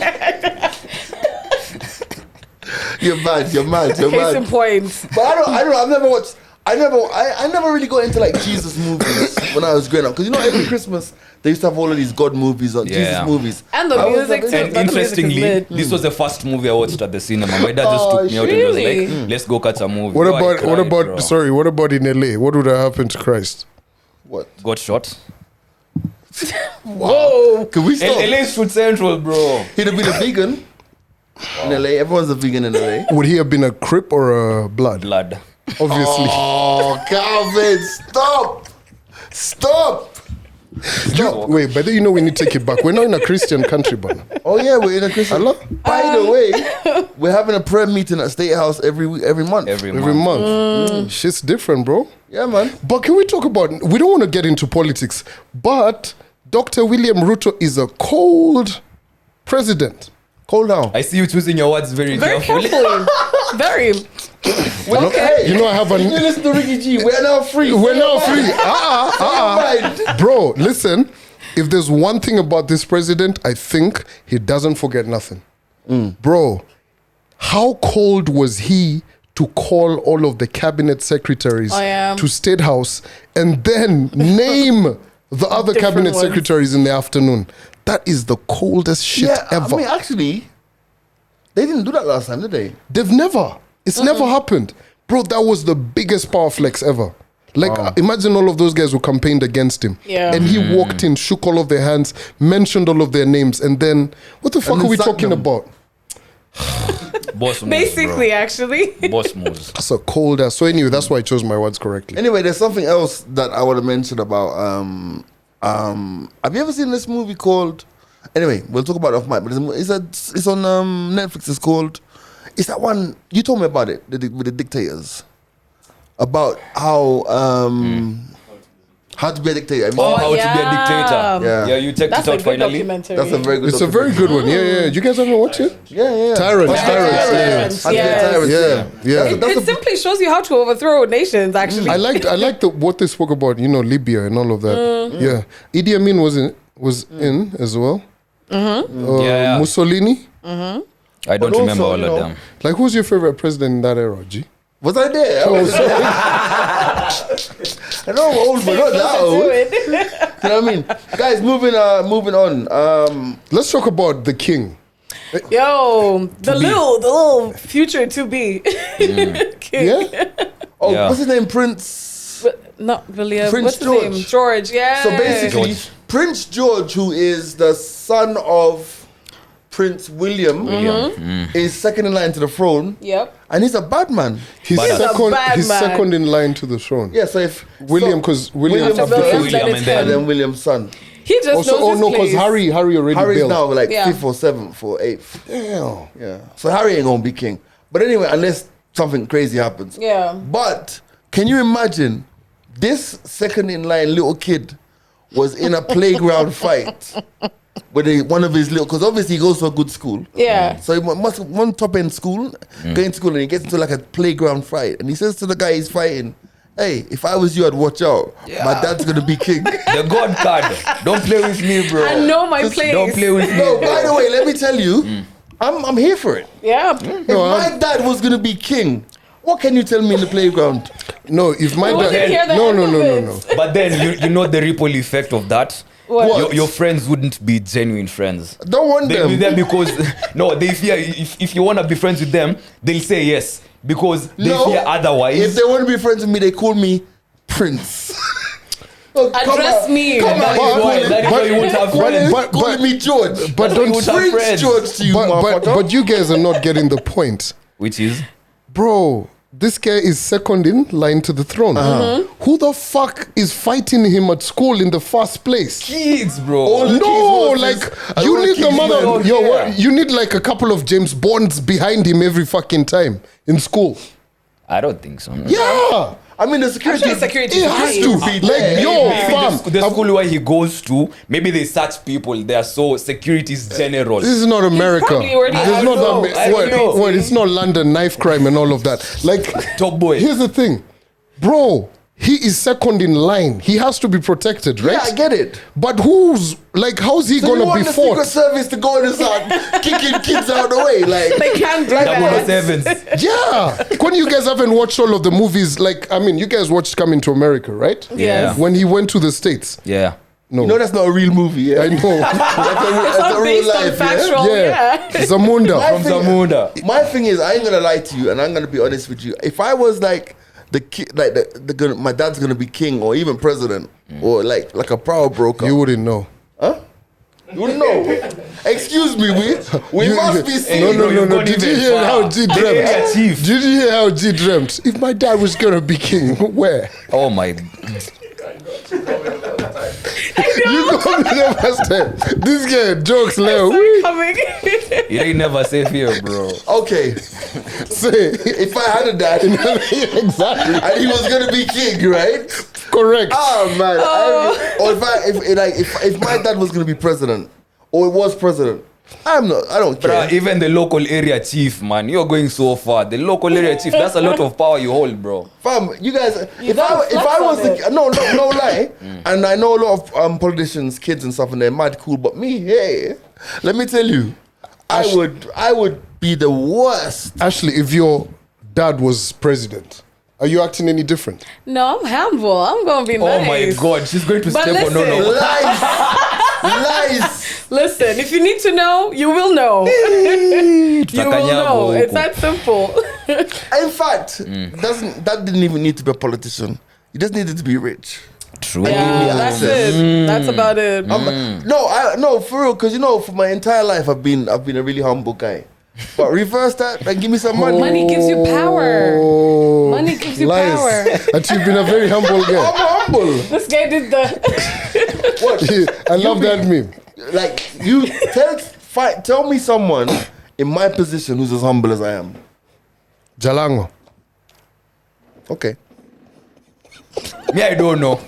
You're mad. Case in point. But I don't. I've never watched. I never really got into like Jesus movies when I was growing up, because every Christmas they used to have all of these God movies or Jesus movies. And the I was music like- too. And The music is interestingly, lit. this was the first movie I watched at the cinema. My dad just took me out and was really? like, let's go catch a movie. What Yo, I about cried, bro. what about in LA? What would have happened to Christ? What? Got shot? Whoa. Can we stop? LA is Food Central, bro. He'd have been a vegan in LA. Everyone's a vegan in LA. Would he have been a Crip or a Blood? Blood. Obviously. Oh, Calvin, stop! Wait, but then we need to take it back. We're not in a Christian country, but Oh yeah, we're in a Christian. Allah? By the way, we're having a prayer meeting at State House every month. Every every month. month. Shit's different, bro. Yeah, man. But can we talk about, we don't want to get into politics, but Dr. William Ruto is a cold president. Cool down. I see you choosing your words very, Very carefully. carefully. Very. Okay. You know, I have You an, listen to Ricky G. We're now free. we're now free. Right. Bro, listen, if there's one thing about this president, I think he doesn't forget nothing. Bro, how cold was he to call all of the cabinet secretaries Oh, yeah. to State House and then name the other Different cabinet ones. secretaries in the afternoon? That is the coldest shit Yeah, ever. I mean, actually, they didn't do that last time, did they? They've never. It's never happened. Bro, that was the biggest power flex ever. Like, imagine all of those guys who campaigned against him. Yeah. And he walked in, shook all of their hands, mentioned all of their names, and then, what the fuck then are we sacked talking them. about? Boss moves, Basically, actually. bro. Boss moves. That's a cold ass. So anyway, that's why I chose my words correctly. Anyway, there's something else that I want to mention about. Have you ever seen this movie called? Anyway, we'll talk about it off mic. But it's on Netflix. It's called. It's that one you told me about it with the dictators. About how to be a dictator. Oh, how to be a yeah. dictator. Yeah. Yeah, you checked That's it a out good finally. documentary. That's a very good. It's a very good one. Yeah. You guys haven't watched it? Yeah. Tyrants. How to be a Tyrants, How to be a yes. tyrant, Yeah. That's It simply shows you how to overthrow nations, actually. I liked what they spoke about, Libya and all of that. Yeah. Idi Amin was in as well. Yeah. Mussolini. I don't But remember also, all you of know, them. Like, who's your favorite president in that era, G? Was I there? I know I'm old, but not that old. Do it. You know what I mean? Guys, moving on. Let's talk about the king. Yo, the little future to be. King. Yeah? Yeah. What's his name? Prince. But not William. Prince What's George. his name? George, yeah. So basically, George. Prince George, who is the son of Prince William, is second in line to the throne, Yep. and he's a bad man. He's He's a bad he's man. second in line to the throne. Yeah, so if William, because William William after after William. William then and it's then- and him. then William's son. He just Also, knows his because place. Harry already Harry's bailed. now like Yeah. 5th or 7th or 8th. Damn. Yeah. So Harry ain't gonna be king. But anyway, unless something crazy happens. Yeah. But can you imagine this second in line little kid was in a playground fight with one of his little, because obviously he goes to a good school. Yeah. So he must one top end school, going to school, and he gets into like a playground fight, and he says to the guy he's fighting, Hey, if I was you, I'd watch out. Yeah. My dad's gonna be king. The God card. Don't play with me, bro. I know my place. Don't play with me. No, bro. by the way, let me tell you, I'm here for it. Yeah. If my dad was gonna be king, what can you tell me in the playground? No, if my I wasn't dad, here the no, end no, of no, no, it. no. But then you know the ripple effect of that. What? Your friends wouldn't be genuine friends. Don't want They'll be them. there because they fear if you want to be friends with them, they'll say yes because they fear otherwise. If they want to be friends with me, they call me Prince. Oh, Address me. Come That on, is why- that is why you won't have friends. calling me George. But don't, Who's our Prince friends? George to you, but motherfucker. you guys are not getting the point, Which is bro. This guy is second in line to the throne. Who the fuck is fighting him at school in the first place? kids, bro. All the No, kids' like horses. I you wanna need the kick his mother. man. Yo, Yeah. what, you need like a couple of James Bonds behind him every fucking time in school. I don't think so. Yeah, I mean, the security. Actually, security it has to. be Like there. yo, Maybe fam. the school where he goes to, maybe they search people. They are so security is general. This is not America. probably already This is out not know, Amer- I what, know. what, it's not London knife crime and all of that. Like, Top boy. here's the thing, bro. He is second in line. He has to be protected, right? Yeah, I get it. But how's he So you gonna want be the Secret fought? Service to go in and start kicking kids out of the way? Like, They can't do that. 007s. Yeah. When you guys haven't watched all of the movies, like I mean, you guys watched Coming to America, right? Yes. When he went to the States. Yeah. No, you know that's not a real movie, yeah? I know. It's not based on factual. yeah. Yeah. Zamunda. My From thing- Zamunda. My thing is, I ain't gonna lie to you, and I'm gonna be honest with you. If I was like the kid, like my dad's gonna be king or even president or like a power broker, You wouldn't know. you wouldn't know. Excuse me, we You- must you- be No, serious. no, no, You've no. gone Did you even hear far. how G The dreamt? area chief. Did you hear how G dreamt? If my dad was gonna be king, where? Oh my. You go to the first time. This guy jokes low. Coming. You ain't never safe here, bro. Okay, Say if I had a dad exactly and he was gonna be king, right? correct. Oh man! Or if my dad was gonna be president or it was president, I don't care. Bruh, even the local area chief, man, you're going so far. The local area chief, that's a lot of power you hold, bro. Fam, you guys, if don't I flex was on it. no lie, and I know a lot of politicians, kids and stuff, and they're mad cool, but me, hey, let me tell you, I would be the worst. Ashley, if your dad was president, are you acting any different? No, I'm humble. I'm gonna be nice. Oh my god, she's going to But step on no listen. no. Lies. Listen, if you need to know, you will know. You will know. Tutakanyago It's huku. that simple. In fact, that didn't even need to be a politician. You just needed to be rich. True. Yeah, that's it. That's about it. No, for real, because for my entire life I've been a really humble guy. But reverse that and give me some money. Money gives you power. Money gives you Lies. power. And you've been a very humble guy. I'm humble. This guy did the. What? I love that meme. Like you tell me someone in my position who's as humble as I am. Jalango. Okay. Me, I don't know.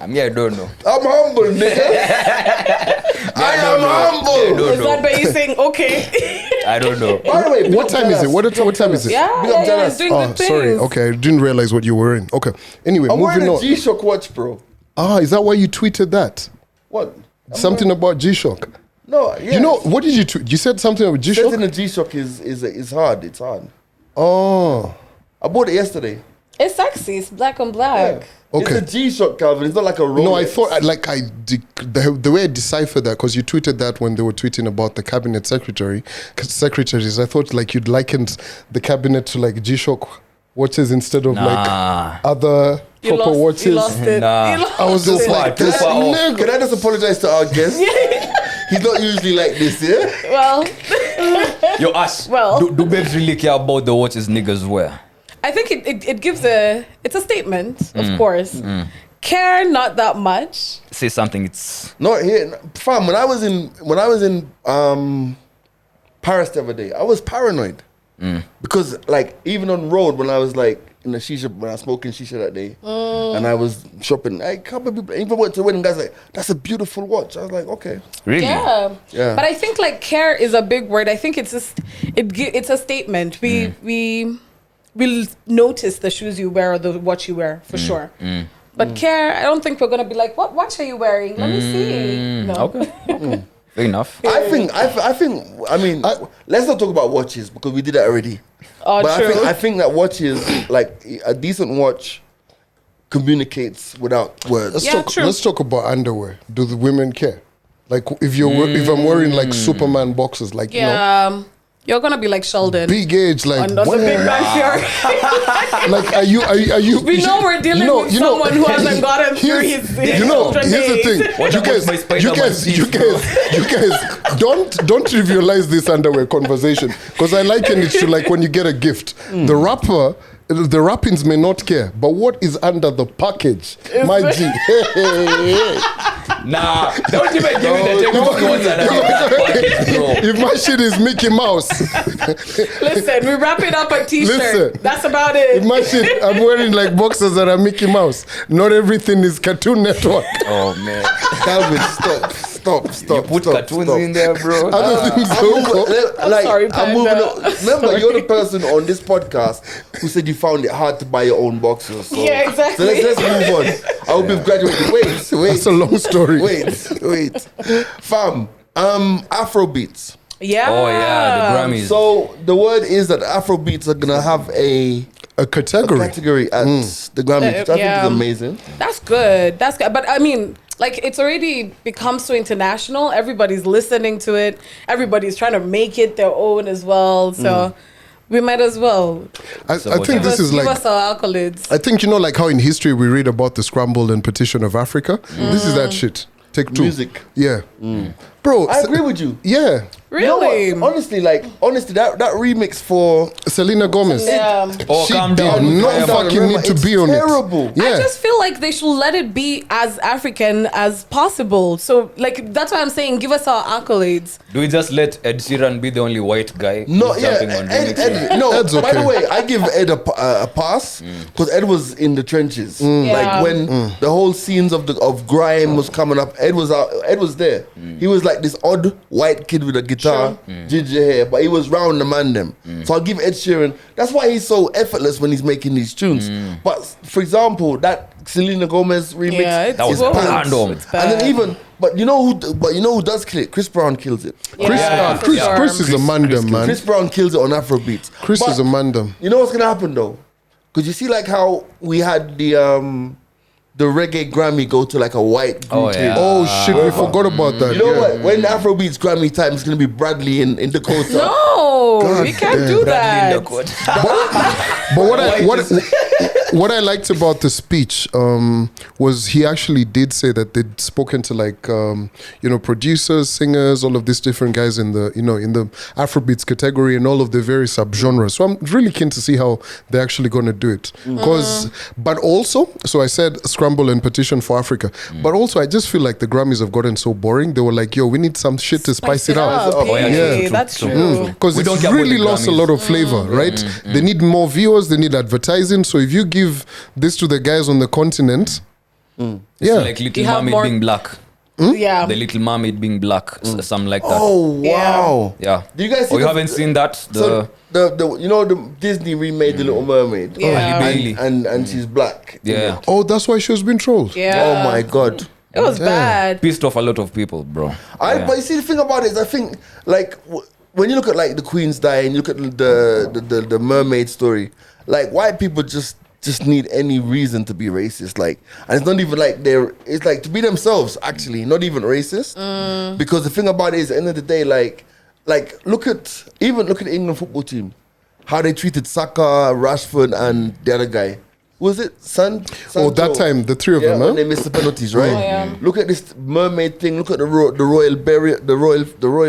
Me, I don't know. I'm humble, nigga. I am humble. Is that by you saying okay? I don't know. By the way, big What up time is it? Dallas. What time is it? Yeah, Big up yeah, Dallas. it's doing Oh, good things. sorry. Okay, I didn't realize what you were in. Okay. Anyway, I'm moving wearing a on. G-Shock watch, bro. Is that why you tweeted that? What? Something about G-Shock. No, yeah. You know, what did you tweet? You said something about G-Shock? setting a G-Shock is hard. It's hard. Oh. I bought it yesterday. It's sexy. It's black on black. Okay. It's a G-Shock, Calvin. It's not like a Rolex. No, I thought the way I deciphered that, because you tweeted that when they were tweeting about the cabinet secretaries. I thought like you'd likened the cabinet to like G-Shock watches instead of Nah. like other You proper lost, watches. you lost it. Nah. You lost I was just it. like, Too this far off. nigga. Can I just apologize to our guest? He's not usually like this, yeah? Well, Yo, Ash, Well. do babes really care about the watches niggas wear? I think it gives it's a statement, of course. Care not that much. Say something, it's... Not here. Fam, when I was in Paris the other day, I was paranoid. Because like even on road when I was like in the shisha, when I was smoking shisha that day and I was shopping, I can't believe even went to a wedding, guys like, that's a beautiful watch. I was like, okay. Really? Yeah. Yeah. But I think like care is a big word. I think it's just it's a statement. We we'll notice the shoes you wear or the watch you wear for sure. But care, I don't think we're gonna be like, what watch are you wearing? Let me see. No. Okay. Fair enough. I think. I mean, let's not talk about watches because we did that already. Oh, But true. I think that watches, like a decent watch, communicates without words. Yeah, true. Let's talk about underwear. Do the women care? Like if if I'm wearing like Superman boxers, like Yeah, you're gonna be like Sheldon. big age, like on the Big Bang Theory. like are you? We know we're dealing with someone who hasn't gotten through his here's the thing. What You about guys, my Spider-Man jeans, you guys, don't trivialize this underwear conversation because I liken it to like when you get a gift. The wrappings may not care, but what is under the package, my G? Nah, don't even give me the technical ones that are If my shit is Mickey Mouse, Listen, we wrap it up a t-shirt. Listen. That's about it. if my shit, I'm wearing like boxers that are Mickey Mouse. Not everything is Cartoon Network. Oh man, Calvin, stop. you put stop, cartoons stop. in there, bro. Other things don't go. I'm sorry, I'm moving Panda. on. Remember, you're the person on this podcast who said you found it hard to buy your own boxers. So, Yeah, exactly. So let's move on. I hope you've graduated. Wait. That's a long story. Wait. Fam, Afrobeats. Yeah. Oh yeah, the Grammys. So the word is that Afrobeats are gonna have a category. at the Grammys, which I think Yeah. is amazing. That's good. That's good. But I mean, like, it's already become so international. Everybody's listening to it. Everybody's trying to make it their own as well. So we might as well. I what think this is give like. us our accolades. I think like how in history we read about the scramble and petition of Africa. This is that shit. Take two. Music. Yeah, bro. I agree with you. Yeah, You know what? Really? Honestly, that remix for Selena Gomez. Yeah. Oh, She calm did down. not Calm down, fucking remember, need to it's be on terrible. it. Yeah, I just feel like they should let it be as African as possible. So, like, that's why I'm saying give us our accolades. Do we just let Ed Sheeran be the only white guy? No, who's yeah, jumping on Ed, remixes? no. Ed's By the okay. way, I give Ed a pass because Ed was in the trenches. Yeah. Like when the whole scenes of grime was coming up, Ed was out. Ed was there. He was like this odd white kid with a guitar, ginger hair, but he was round the man them. So I'll give Ed Sheeran. That's why he's so effortless when he's making these tunes. But for example, that Selena Gomez remix Yeah, it's That was good. random. It's and bad. then even, but you know who does kill it? Chris Brown kills it. Yeah, for sure. Chris is a mandem, man. Chris Brown kills it on Afrobeats. Chris But is a mandem. you know what's gonna happen though? Because you see, like how we had the reggae Grammy go to like a white group. Oh, yeah. Oh shit, we forgot about that. You know yeah. what? When Afrobeats Grammy time, it's gonna be Bradley in Dakota. No, we can't do Bradley in that. Dakota. But what I liked about the speech was he actually did say that they'd spoken to like producers, singers, all of these different guys in the in the Afrobeats category and all of the various subgenres. So I'm really keen to see how they're actually going to do it. But also, so I said scramble and petition for Africa. But also, I just feel like the Grammys have gotten so boring. They were like, yo, we need some shit to spice it up. Oh, yeah, Hey, true, that's true, true. Because We it's don't care about really the lost a Grammys. lot of flavor, right? They need more viewers, they need advertising. So if you give this to the guys on the continent, It's like Little You have Mermaid more- being black. Yeah. The Little Mermaid being black, something like that. Oh wow! Yeah. Do you guys see Oh, you the- haven't seen that? So the Disney remade the Little Mermaid. Yeah. Halle Bailey. and she's black. Yeah. oh, that's why she was being trolled. Yeah. Oh my god. It was bad. Pissed off a lot of people, bro. But you see, the thing about it is, I think like when you look at like the Queen's Die and you look at the mermaid story, like white people just need any reason to be racist. Like, and it's not even like it's like to be themselves. Actually, not even racist. Because the thing about it is, at the end of the day, like look at the England football team, how they treated Saka, Rashford, and the other guy. Was it Oh, that time, the three of them, when huh? they missed the penalties, right? yeah. Look at this mermaid thing. Look at the royal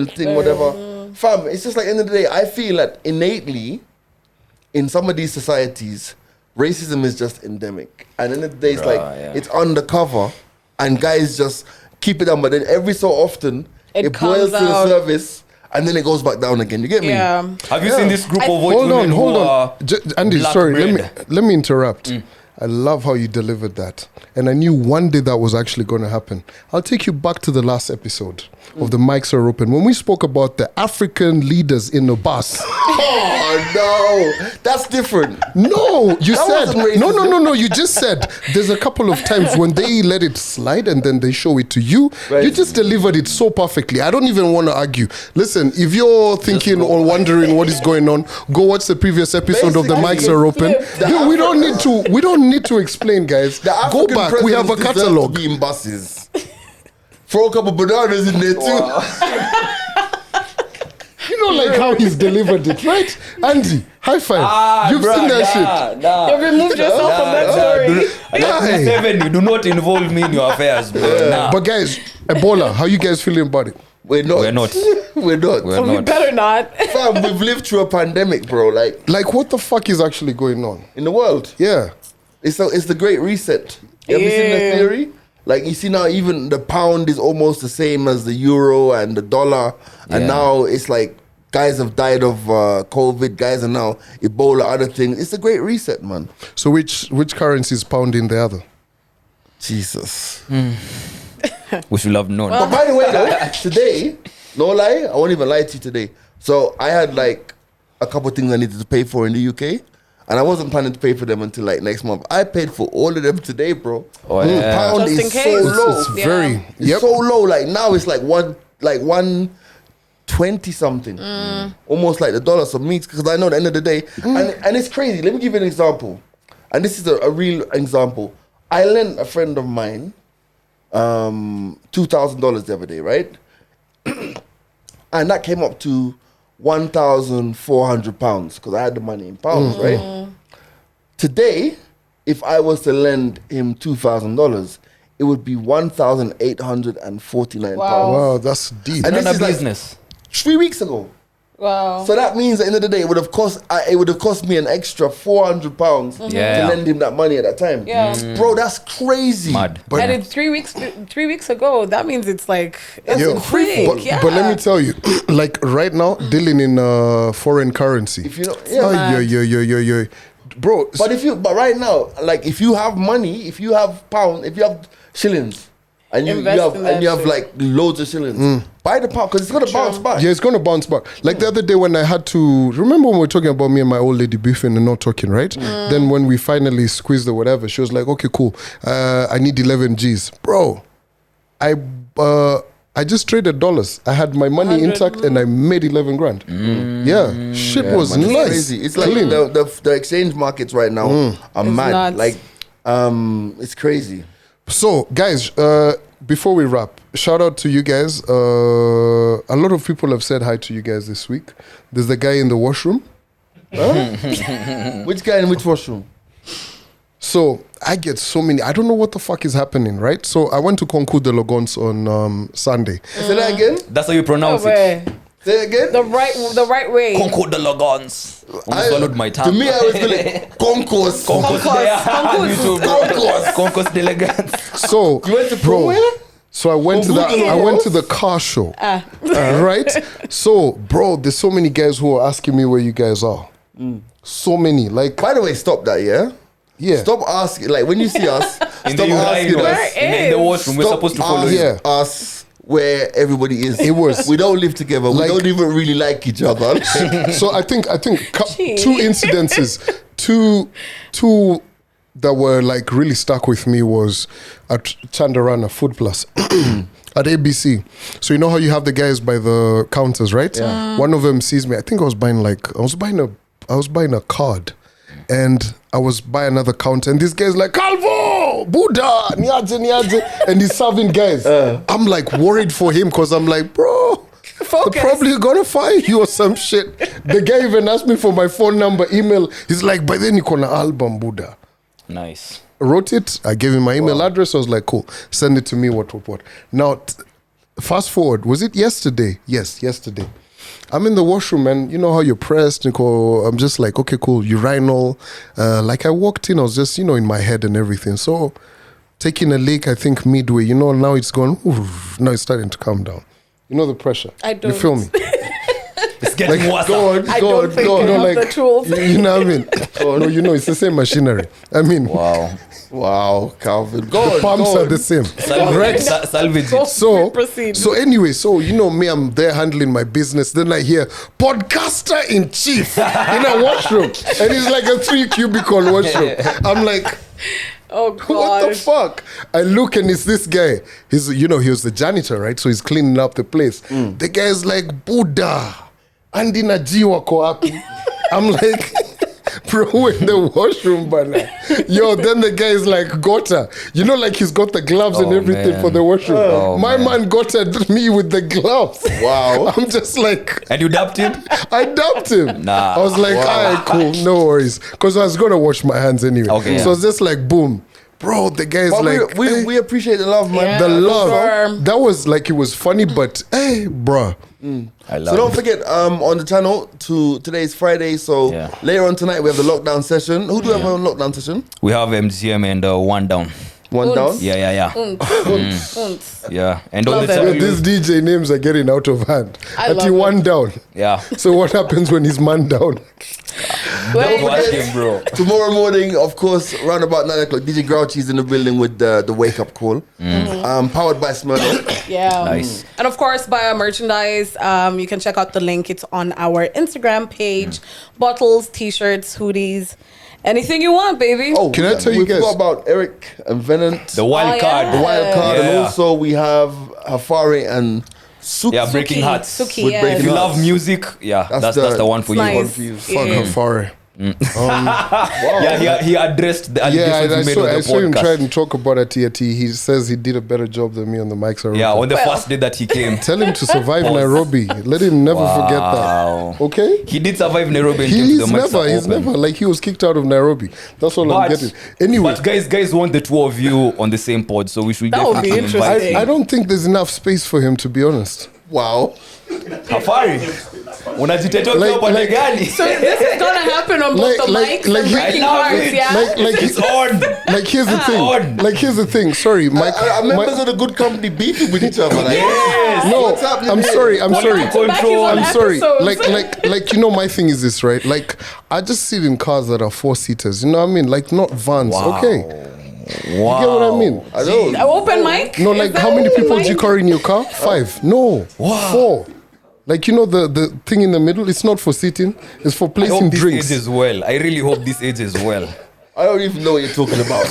thing, whatever. Fam, it's just like end of the day. I feel that innately, in some of these societies, racism is just endemic, and end of the day, it's it's undercover, and guys just keep it down. But then every so often, It it boils comes to the out. surface, and then it goes back down again. You get me? Yeah. Have you seen this group of white Hold on, women hold who on. are Andy, black sorry, bread? let me interrupt. I love how you delivered that. And I knew one day that was actually going to happen. I'll take you back to the last episode of The Mics Are Open when we spoke about the African leaders in the bus. Oh no, that's different. No, you That said wasn't racist. no. You just said there's a couple of times when they let it slide and then they show it to you. Right. You just delivered it so perfectly. I don't even want to argue. Listen, if you're thinking or wondering what is going on, go watch the previous episode of The Mics Are Open. Dude, we don't need to explain, guys. The Go African back. We have a presidents deserve catalog. to be in buses. Throw a couple bananas in there too. You know, like how he's delivered it, right? Andy, high five. You've seen that shit. You removed yourself from that story. Hey. 7, you do not involve me in your affairs, bro. Nah. But guys, Ebola, how you guys feeling about it? We're not. We're not. We're not. We're We not. better not. Fam, we've lived through a pandemic, bro. Like What the fuck is actually going on? in the world, Yeah. it's the Great Reset. You ever seen the Yeah. theory? Like you see now, even the pound is almost the same as the euro and the dollar, and Yeah. now it's like guys have died of COVID. Guys are now Ebola, other things. It's the Great Reset, man. So which currency is pounding the other? Jesus. We should have known. But by the way, though, today, no lie, I won't even lie to you today. So I had like a couple of things I needed to pay for in the UK, and I wasn't planning to pay for them until like next month. I paid for all of them today, bro. Oh, yeah. Pound Just in is so case. low. It's Yeah. very It's so low. Like now it's like 120 something, almost like the dollar. So me, because I know at the end of the day, and it's crazy. Let me give you an example, and this is a real example. I lent a friend of mine $2,000 the other day, right? And that came up to £1,400 because I had the money in pounds, right? Today, if I was to lend him $2,000, it would be £1,849. Wow. wow, that's deep. And Run this a is like business. 3 weeks ago. Wow. So that means at the end of the day, it would have cost me an extra £400 Yeah. to lend him that money at that time. Yeah. Bro, that's crazy. Mad. And it's 3 weeks. 3 weeks ago. That means it's like it's Yo, quick. but, Yeah. but let me tell you, like right now, dealing in foreign currency. If you know, Yo. Bro, But right now, like if you have money, if you have pound, if you have shillings, and you Invest have in that shit. like loads of shillings, buy the pound because it's gonna bounce back. yeah, it's going to bounce back. Like the other day when I had to, remember when we were talking about me and my old lady beefing and not talking, right? Then when we finally squeezed or whatever, she was like, okay, cool. I need 11 G's. Bro, I just traded dollars. I had my money 100. intact and I made 11 grand. Yeah, shit was Man, it's nice. crazy. It's like Clean. the exchange markets right now are It's mad. nuts. Like, it's crazy. So, guys, before we wrap, shout out to you guys. A lot of people have said hi to you guys this week. There's the guy in the washroom. Which guy in which washroom? So I get so many. I don't know what the fuck is happening, right? So I went to Concours de Logons on Sunday. Say that again. That's how you No pronounce it. way. Say it again. The right way. Concord de Lagons. Almost swallowed my tongue. To me, I was feeling concourse. Concourse. Concourse. Yeah, me too, bro. Concourse. Concourse d'elegance. So You went to bro, where? so I went to the car show. Right? So, bro, there's so many guys who are asking me where you guys are. So many. Like, By the way, stop that, yeah? yeah. Stop asking. Like, when you see us, In stop the asking urinal, us. in the washroom, we're Stop supposed to follow asking you. Yeah. us where everybody is. It was- We don't live together. Like- we don't even really like each other. So I think Gee. two incidences, two that were like really stuck with me was at Chandarana Food Plus at ABC. So you know how you have the guys by the counters, right? Yeah. One of them sees me. I think I was buying a card, and I was by another counter, and this guy's like, Calvo, Buddha, niaje, and he's serving guys. I'm like worried for him because I'm like, bro. Focus. They're probably gonna fire you or some shit. The guy even asked me for my phone number, email. He's like, by then you call an album, Buddha. Nice. Wrote it. I gave him my email address. I was like, cool. Send it to me. What. Now, fast forward. Was it yesterday? Yes, yesterday. I'm in the washroom and you know how you're pressed. I'm just like, okay, cool. Urinal. Like I walked in, I was just, in my head and everything. So taking a leak, I think midway, now it's gone. Now it's starting to calm down. You know the pressure. I don't. You feel me? It's getting worse. Go on, I go don't on, think go you on. have the tools. You know what I mean? No, you know, it's the same machinery. I mean, Wow. Wow, Calvin. Go the on, pumps go are on. the same. Salvage Go it. So, proceed. so anyway, so you know me, I'm there handling my business. Then I hear podcaster in chief in a washroom, and it's like a 3 cubicle washroom. I'm like, Oh God. what the fuck? I look and it's this guy. He's, you know, he was the janitor, right? So he's cleaning up the place. The guy's like, Buddha, Andi Najiwa ko api. I'm like, bro, in the washroom, bana. Yo, then the guy is like, Gota. You know, like he's got the gloves and Oh, everything man. for the washroom. Oh, My man Gota me with the gloves. Wow. I'm just like, And you dapped him? I dumped him. Nah. I was like, all right, cool, no worries. Because I was going to wash my hands anyway. Okay, So yeah. it's just like, boom. Bro, the guy's But like, hey, we appreciate the love, man. Yeah. the love. Sure. That was like, it was funny, but hey, bruh. I love So don't it. forget, on the channel, today's Friday, so Yeah. later on tonight we have the lockdown session. Who do we have on lockdown session? We have MGM and One Down. One Unts. down? Yeah. Unts. Yeah. And all Love the it. time. Yeah, these DJ names are getting out of hand. I At love he it. one down. Yeah. So what happens when he's man down? Wait, Watch him, bro. Tomorrow morning, of course, around about 9 o'clock, DJ Grouchy's in the building with the wake up call. Powered by Smirnoff. yeah. Nice. And of course, buy our merchandise. You can check out the link. It's on our Instagram page. Bottles, t-shirts, hoodies, anything you want, baby. Oh, Can I tell you we guys- forgot about Eric and Venant, The wild Oh, card. yeah. the wild card, and Yeah. also we have Hafari and Suki. Yeah, breaking hearts. Suki, With yes. breaking If you hearts. love music, yeah, that's the one for you. Nice. One for you. Fuck Yeah. her far. Yeah, he addressed the Yeah, allegations I he made saw, on the I saw him try podcast. and talk about it at He says he did a better job than me on the mics. Yeah, on the Well. first day that he came. Tell him to survive Nairobi. Let him never forget Wow. that. Okay? He did survive Nairobi and came to He's the mics are he's open. never, like he was kicked out of Nairobi. That's all I'm getting. Anyway, But guys want the two of you on the same pod, so we should That would be definitely invite interesting. I don't think there's enough space for him, to be honest. Wow. Hafari. Unajitetea ukiwa upande like- gani? So this is gonna happen on both Like- the like- mics like and he- breaking I love hearts, it. yeah? Like It's on. Like here's the thing. on. Like here's the thing. Sorry, Mike. Are members of the good company beefing with each other? Like, Yes. No, what's happening I'm here? sorry. I'm sorry. Control. Back his own I'm sorry. episodes. Like you know, my thing is this, right? Like I just sit in cars that are 4-seaters. You know what I mean? Like not vans. Wow. Okay. Wow. You get what I mean? I know. Open mic? No, Is like that how many open people do you mic? carry in your car? 5. No. 4. Like you know the thing in the middle. It's not for sitting. It's for I placing hope this drinks. ages well. I really hope this ages well. I don't even know what you're talking about.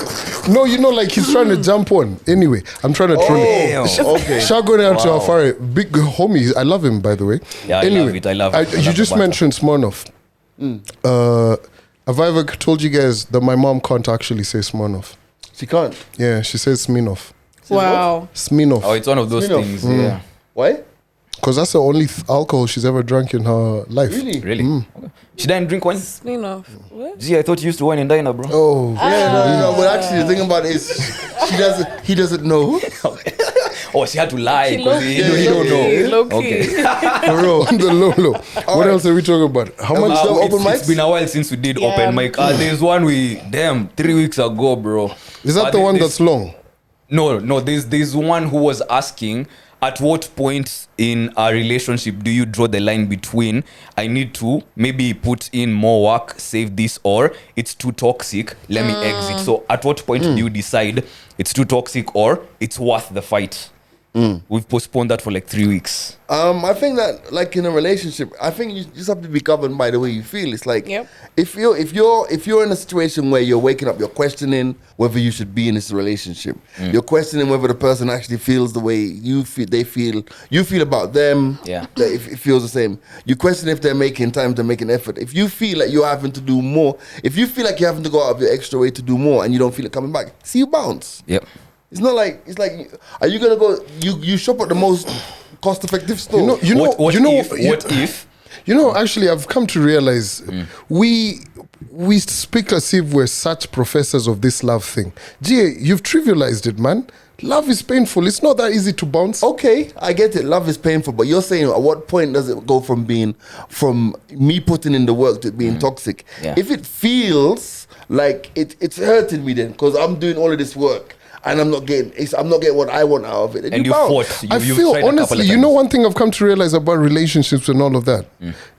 No, you know, like he's trying to jump on. Anyway, I'm trying to troll him. Damn. Okay. Shout going out to Afari, big homie. I love him, by the way. Yeah, I love it. I love it. I You love just the mentioned Smirnoff. Have I ever told you guys that my mom can't actually say Smirnoff? She can't. Yeah, she says Smirnoff. Wow. Smirnoff. Oh, it's one of those Smirnoff. things. Yeah. Why? Because that's the only alcohol she's ever drunk in her life. Really? Really? Okay. She didn't drink wine? You know, what? Gee, I thought you used to wine in diner, bro. Oh, Yeah, no. But actually, the thing about it is, he doesn't know. Oh, she had to lie because he Low-key. don't know. Low-key. Okay. For real. on the low. What else are we talking about? How much? So open it's mics? been a while since we did Yeah. open mic. There's one 3 weeks ago, bro. Is that the one that's long? No. There's one who was asking, at what point in a relationship do you draw the line between I need to maybe put in more work, save this, or it's too toxic, let me exit. So at what point do you decide it's too toxic or it's worth the fight? We've postponed that for like 3 weeks. I think that, like in a relationship, I think you just have to be governed by the way you feel. It's like Yep. if you're in a situation where you're waking up, you're questioning whether you should be in this relationship. You're questioning whether the person actually feels the way you feel. You feel about them. Yeah. That if it feels the same. You question if they're making time to make an effort. If you feel like you're having to do more, if you feel like you're having to go out of your extra way to do more, and you don't feel it coming back, see you bounce. Yep. It's not like are you gonna go? You shop at the most cost-effective store. What if? You know, actually, I've come to realize we speak as if we're such professors of this love thing. Gee, you've trivialized it, man. Love is painful. It's not that easy to bounce. Okay, I get it. Love is painful, but you're saying at what point does it go from me putting in the work to it being toxic? Yeah. If it feels like it's hurting me, then because I'm doing all of this work, and I'm not getting what I want out of it. And you bounce. fought. I You've feel tried a couple honestly, of you know, times. one thing I've come to realize about relationships and all of that,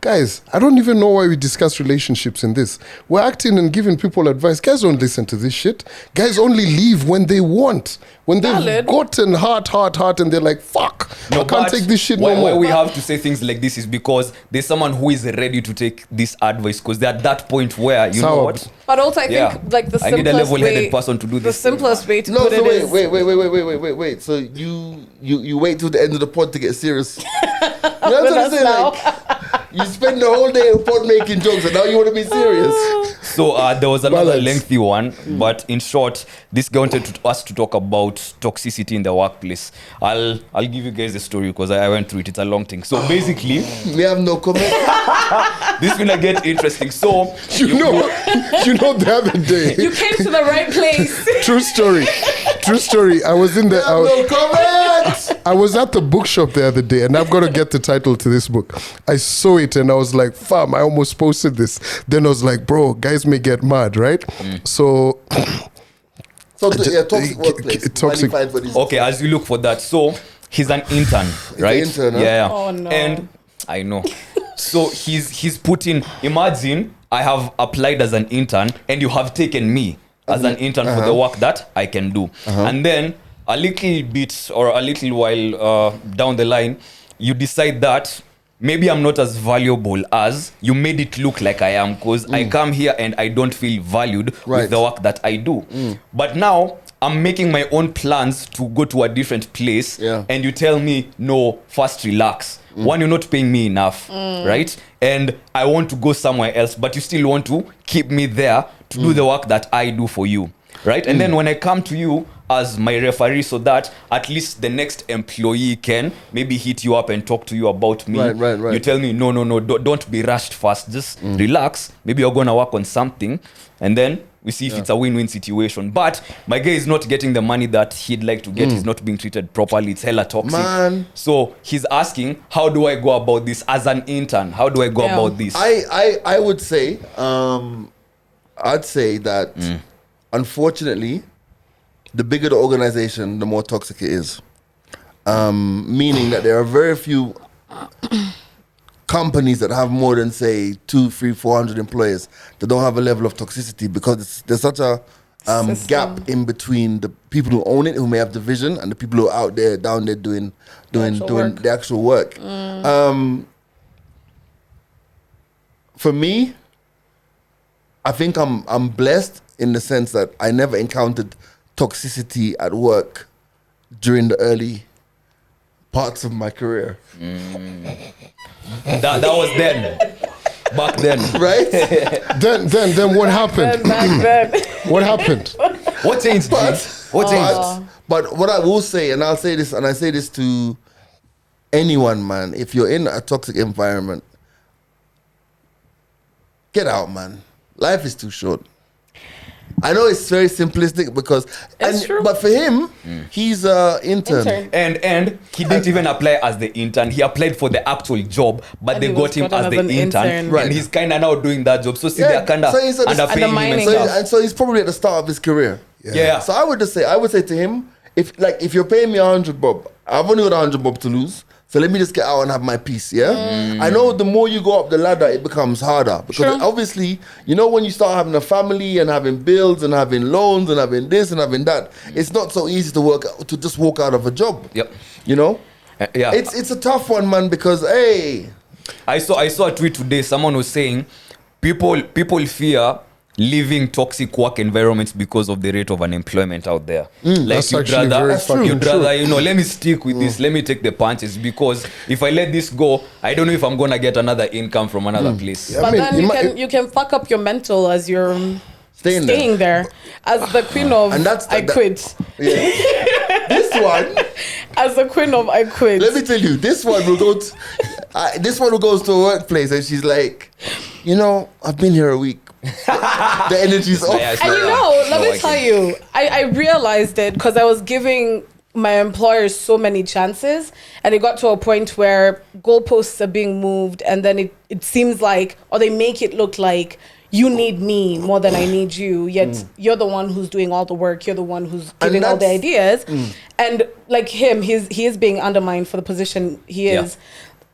guys. I don't even know why we discuss relationships in this. We're acting and giving people advice. Guys don't listen to this shit. Guys only leave when they want, when they've Valid. gotten hard, and they're like, "Fuck, I can't but take this shit why, no why more." we have to say things like this is because there's someone who is ready to take this advice because they're at that point where you know Sour. what. But also, I Yeah. think like the I need a simplest level-headed way, person to do the this. simplest way to No, put so it is wait. So you wait till the end of the pod to get serious. You know what with I'm us saying? now. Like, you spend the whole day of pod making jokes, and now you want to be serious. So there was another Balance. lengthy one, but in short, this guy wanted us to talk about toxicity in the workplace. I'll give you guys the story because I went through it. It's a long thing. So basically, We have no comment. this is gonna get interesting. So You know, the other day, You came to the right place. true story. I was in We the. have no comment. I was at the bookshop the other day, and I've got to get the title to this book. I saw it, and I was like, "Fam, I almost posted this." Then I was like, "Bro, guys may get mad, right?" So, So toxic workplace. Toxic. Qualified for this. okay, as you look for that, so he's an intern, right? intern, huh? Yeah. Oh, no. And I know. So he's put in. Imagine I have applied as an intern, and you have taken me as an intern for the work that I can do, and then a little bit or a little while down the line, you decide that maybe I'm not as valuable as you made it look like I am, because I come here and I don't feel valued Right. with the work that I do. But now I'm making my own plans to go to a different place, Yeah. and you tell me, no, first relax. One, you're not paying me enough, right? And I want to go somewhere else, but you still want to keep me there to do the work that I do for you, right? And then when I come to you as my referee, so that at least the next employee can maybe hit you up and talk to you about me. Right. You tell me, no, don't be rushed fast. Just relax. Maybe you're going to work on something, and then we see if it's a win-win situation. But my guy is not getting the money that he'd like to get. He's not being treated properly. It's hella toxic. Man. So he's asking, how do I go about this as an intern? How do I go Yeah. about this? I would say, I'd say that unfortunately, the bigger the organization, the more toxic it is. Meaning that there are very few companies that have more than say 200, 300, 400 employees that don't have a level of toxicity, because there's such a System. gap in between the people who own it, who may have the vision, and the people who are out there down there doing actual work. the actual work. For me, I think I'm blessed in the sense that I never encountered toxicity at work during the early parts of my career. that was then. Back then. Right? Then what happened? Back then. What happened? What changed? G? What changed? But what I will say, and I'll say this, and I say this to anyone, man, if you're in a toxic environment, get out, man. Life is too short. I know it's very simplistic because, It's true. but for him, he's an intern. And he didn't even apply as the intern. He applied for the actual job, but And they he got was him gotten as as the an intern. intern. Right. And he's kind of now doing that job. So see, Yeah, they're kind of so he's at the- underpaying him and undermining So, stuff. and so he's probably at the start of his career. Yeah. So I would say to him, if you're paying me 100 bob, I've only got 100 bob to lose. So let me just get out and have my peace, yeah? I know the more you go up the ladder, it becomes harder. Because Sure. obviously, you know, when you start having a family and having bills and having loans and having this and having that, it's not so easy to just walk out of a job. Yep. You know? Yeah. It's a tough one, man, because, hey, I saw a tweet today. Someone was saying people fear leaving toxic work environments because of the rate of unemployment out there. Like That's you'd actually rather, very fucking you'd true. rather, let me stick with this. Let me take the punches, because if I let this go, I don't know if I'm gonna get another income from another place. Yeah. But I mean, then you can fuck up your mental as you're staying there. As the queen of And that's the- I quit. yeah. This one, As the queen of I quit. let me tell you, this one will go to, this one who goes to a workplace and she's like, I've been here a week. The energy's off. Yeah, it's And like, you know, let no, me tell you, I realized it because I was giving my employers so many chances, and it got to a point where goalposts are being moved, and then it seems like, or they make it look like you need me more than I need you, yet you're the one who's doing all the work, you're the one who's giving all the ideas. And like him, he is being undermined for the position he is.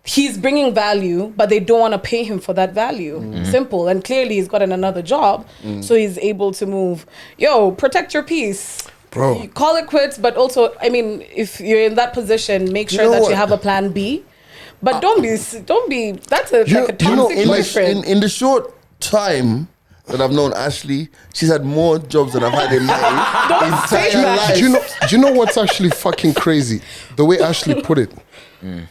He's bringing value, but they don't want to pay him for that value. Simple. And clearly he's gotten another job, so he's able to move. Yo, protect your peace. Bro. You call it quits, but also, I mean, if you're in that position, make sure that you have a plan B. But don't be, that's like a toxic boyfriend. In the short time that I've known Ashley, she's had more jobs than I've had in my entire life. Do you know what's actually fucking crazy? The way Ashley put it.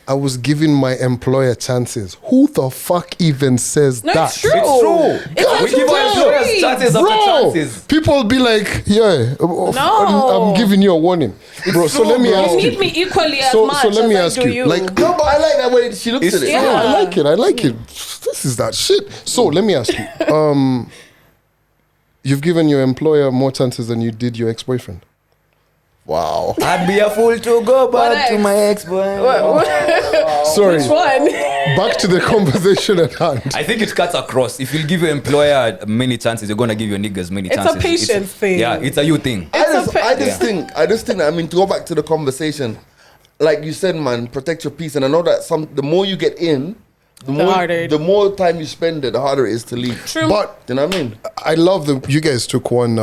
I was giving my employer chances. Who the fuck even says that? It's true. We give our employers chances after chances. People be like, yeah, I'm giving you a warning. Bro, so let me ask you. You need me equally as much so let me ask as I do you. Like, No, but I like that way she looks at it. yeah, I like it. This is that shit. So let me ask you. You've given your employer more chances than you did your ex-boyfriend. Wow. I'd be a fool to go back to my ex-boy. Sorry. Which one? Back to the conversation at hand. I think it cuts across. If you give your employer many chances, you're gonna give your niggas many chances. It's a patience thing. Yeah, it's a you thing. I just think, I mean, to go back to the conversation, like you said, man, protect your peace. And I know that the more you get in, the more time you spend it, the harder it is to leave. True. But you know what I mean? I love that you guys took one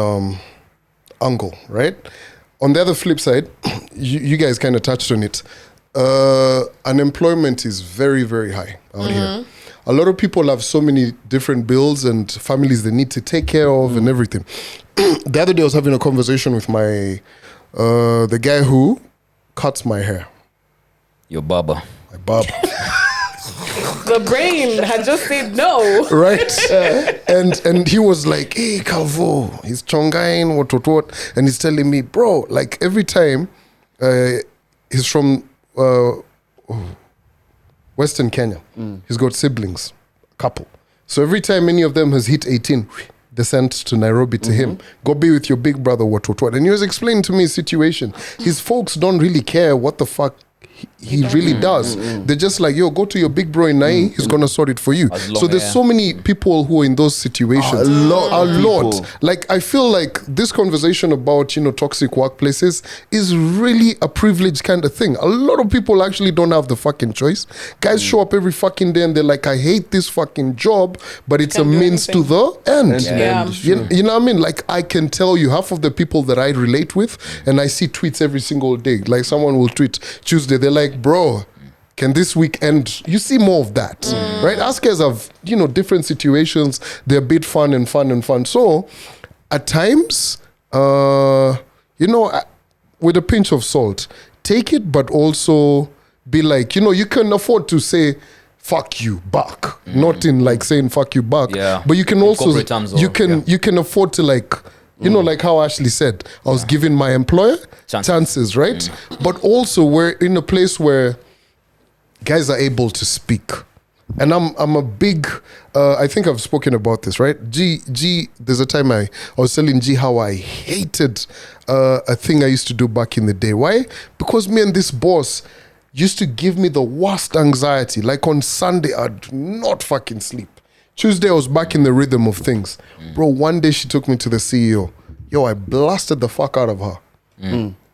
angle, right? On the other flip side, you guys kind of touched on it. Unemployment is very, very high out here. A lot of people have so many different bills and families they need to take care of and everything. The other day I was having a conversation with the guy who cuts my hair. Your barber. My barber. The brain had just said no. Right? And he was like, hey, Calvo, he's chongain, what. And he's telling me, bro, like every time he's from Western Kenya. He's got siblings, a couple. So every time any of them has hit 18, they sent to Nairobi to him. Go be with your big brother, what. And he was explaining to me his situation. His folks don't really care what the fuck he really does. They're just like, yo, go to your big bro in Nai, he's gonna sort it for you. So there's so many people who are in those situations. A lot. Like, I feel like this conversation about, toxic workplaces is really a privileged kind of thing. A lot of people actually don't have the fucking choice. Guys show up every fucking day and they're like, I hate this fucking job, but it's a means to the end. You know what I mean? Like, I can tell you half of the people that I relate with, and I see tweets every single day. Like, someone will tweet Tuesday, they're like, bro, can this week end? You see more of that, right? Us guys have, different situations. They're a bit fun. So at times, with a pinch of salt, take it, but also be like, you can afford to say, fuck you back. Not in like saying fuck you back. Yeah. But you can also, you can afford to like, like how Ashley said, I was giving my employer chances, right? But also we're in a place where guys are able to speak. And I'm a big, I think I've spoken about this, right? G, there's a time I was telling G how I hated a thing I used to do back in the day. Why? Because me and this boss used to give me the worst anxiety. Like on Sunday, I'd not fucking sleep. Tuesday, I was back in the rhythm of things. Bro, one day she took me to the CEO. Yo, I blasted the fuck out of her.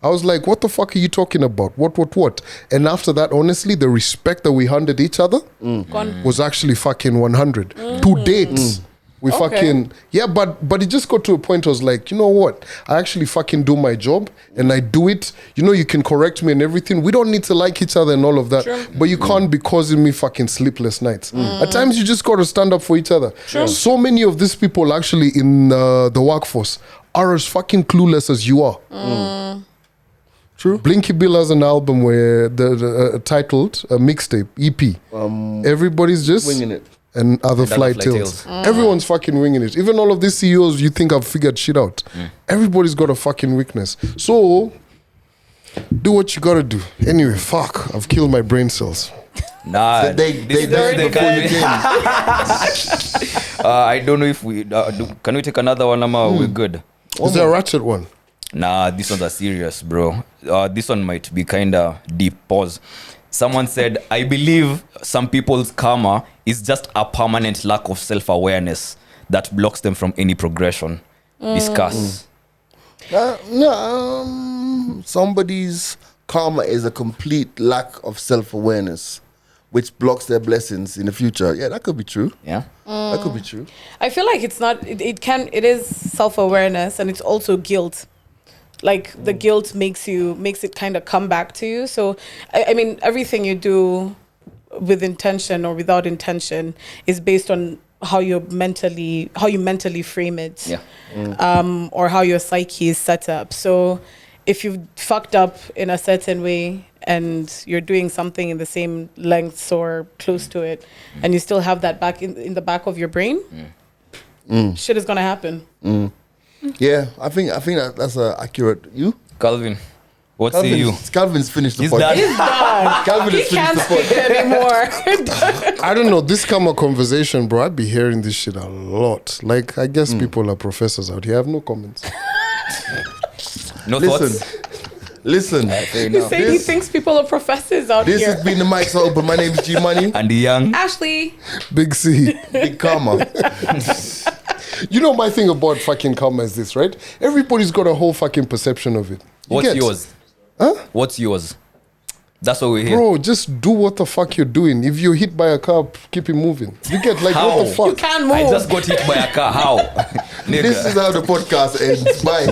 I was like, what the fuck are you talking about? What? And after that, honestly, the respect that we handed each other was actually fucking 100. 2 dates. We fucking, but it just got to a point I was like, you know what? I actually fucking do my job and I do it. You can correct me and everything. We don't need to like each other and all of that. Sure. But you can't be causing me fucking sleepless nights. At times you just got to stand up for each other. Sure. So many of these people actually in the workforce are as fucking clueless as you are. True. Blinky Bill has an album where the titled a mixtape, EP. Everybody's just winging it. And other fly tails. Everyone's fucking winging it. Even all of these CEOs you think have figured shit out. Everybody's got a fucking weakness. So, do what you gotta do. Anyway, fuck. I've killed my brain cells. Nah, they I don't know if we can we take another one? We're good. Is there a ratchet one? Nah, this one's a serious, bro. This one might be kind of deep. Pause. Someone said, I believe some people's karma is just a permanent lack of self-awareness. that blocks them from any progression? Discuss. Somebody's karma is a complete lack of self-awareness, which blocks their blessings in the future. Yeah, that could be true. Yeah. That could be true. I feel like it's not. It is self-awareness, and it's also guilt. Like the guilt makes it kind of come back to you. So, I mean, everything you do with intention or without intention is based on how you mentally frame it. Yeah. Or how your psyche is set up. So, if you've fucked up in a certain way and you're doing something in the same lengths or close to it, and you still have that back in the back of your brain, shit is gonna happen. Yeah, I think that's accurate. You, Calvin, what say you? Calvin's finished the He's podcast. done. He's done. Calvin He has can't finished the speak podcast. anymore. I don't know. This karma conversation, bro. I'd be hearing this shit a lot. Like, I guess people are professors out here. I have no comments. No thoughts? Listen. He said he thinks people are professors out This here. has been the Mics Are Open. My name is G Money. And the young. Ashley. Big C. Big karma. You know, my thing about fucking karma is this, right? Everybody's got a whole fucking perception of it. What's yours? Huh? What's yours? That's what we're here. Bro, just do what the fuck you're doing. If you're hit by a car, keep it moving. You get like, How? what the fuck? You can't move. I just got hit by a car. How? Nigga. This is how the podcast ends. Bye.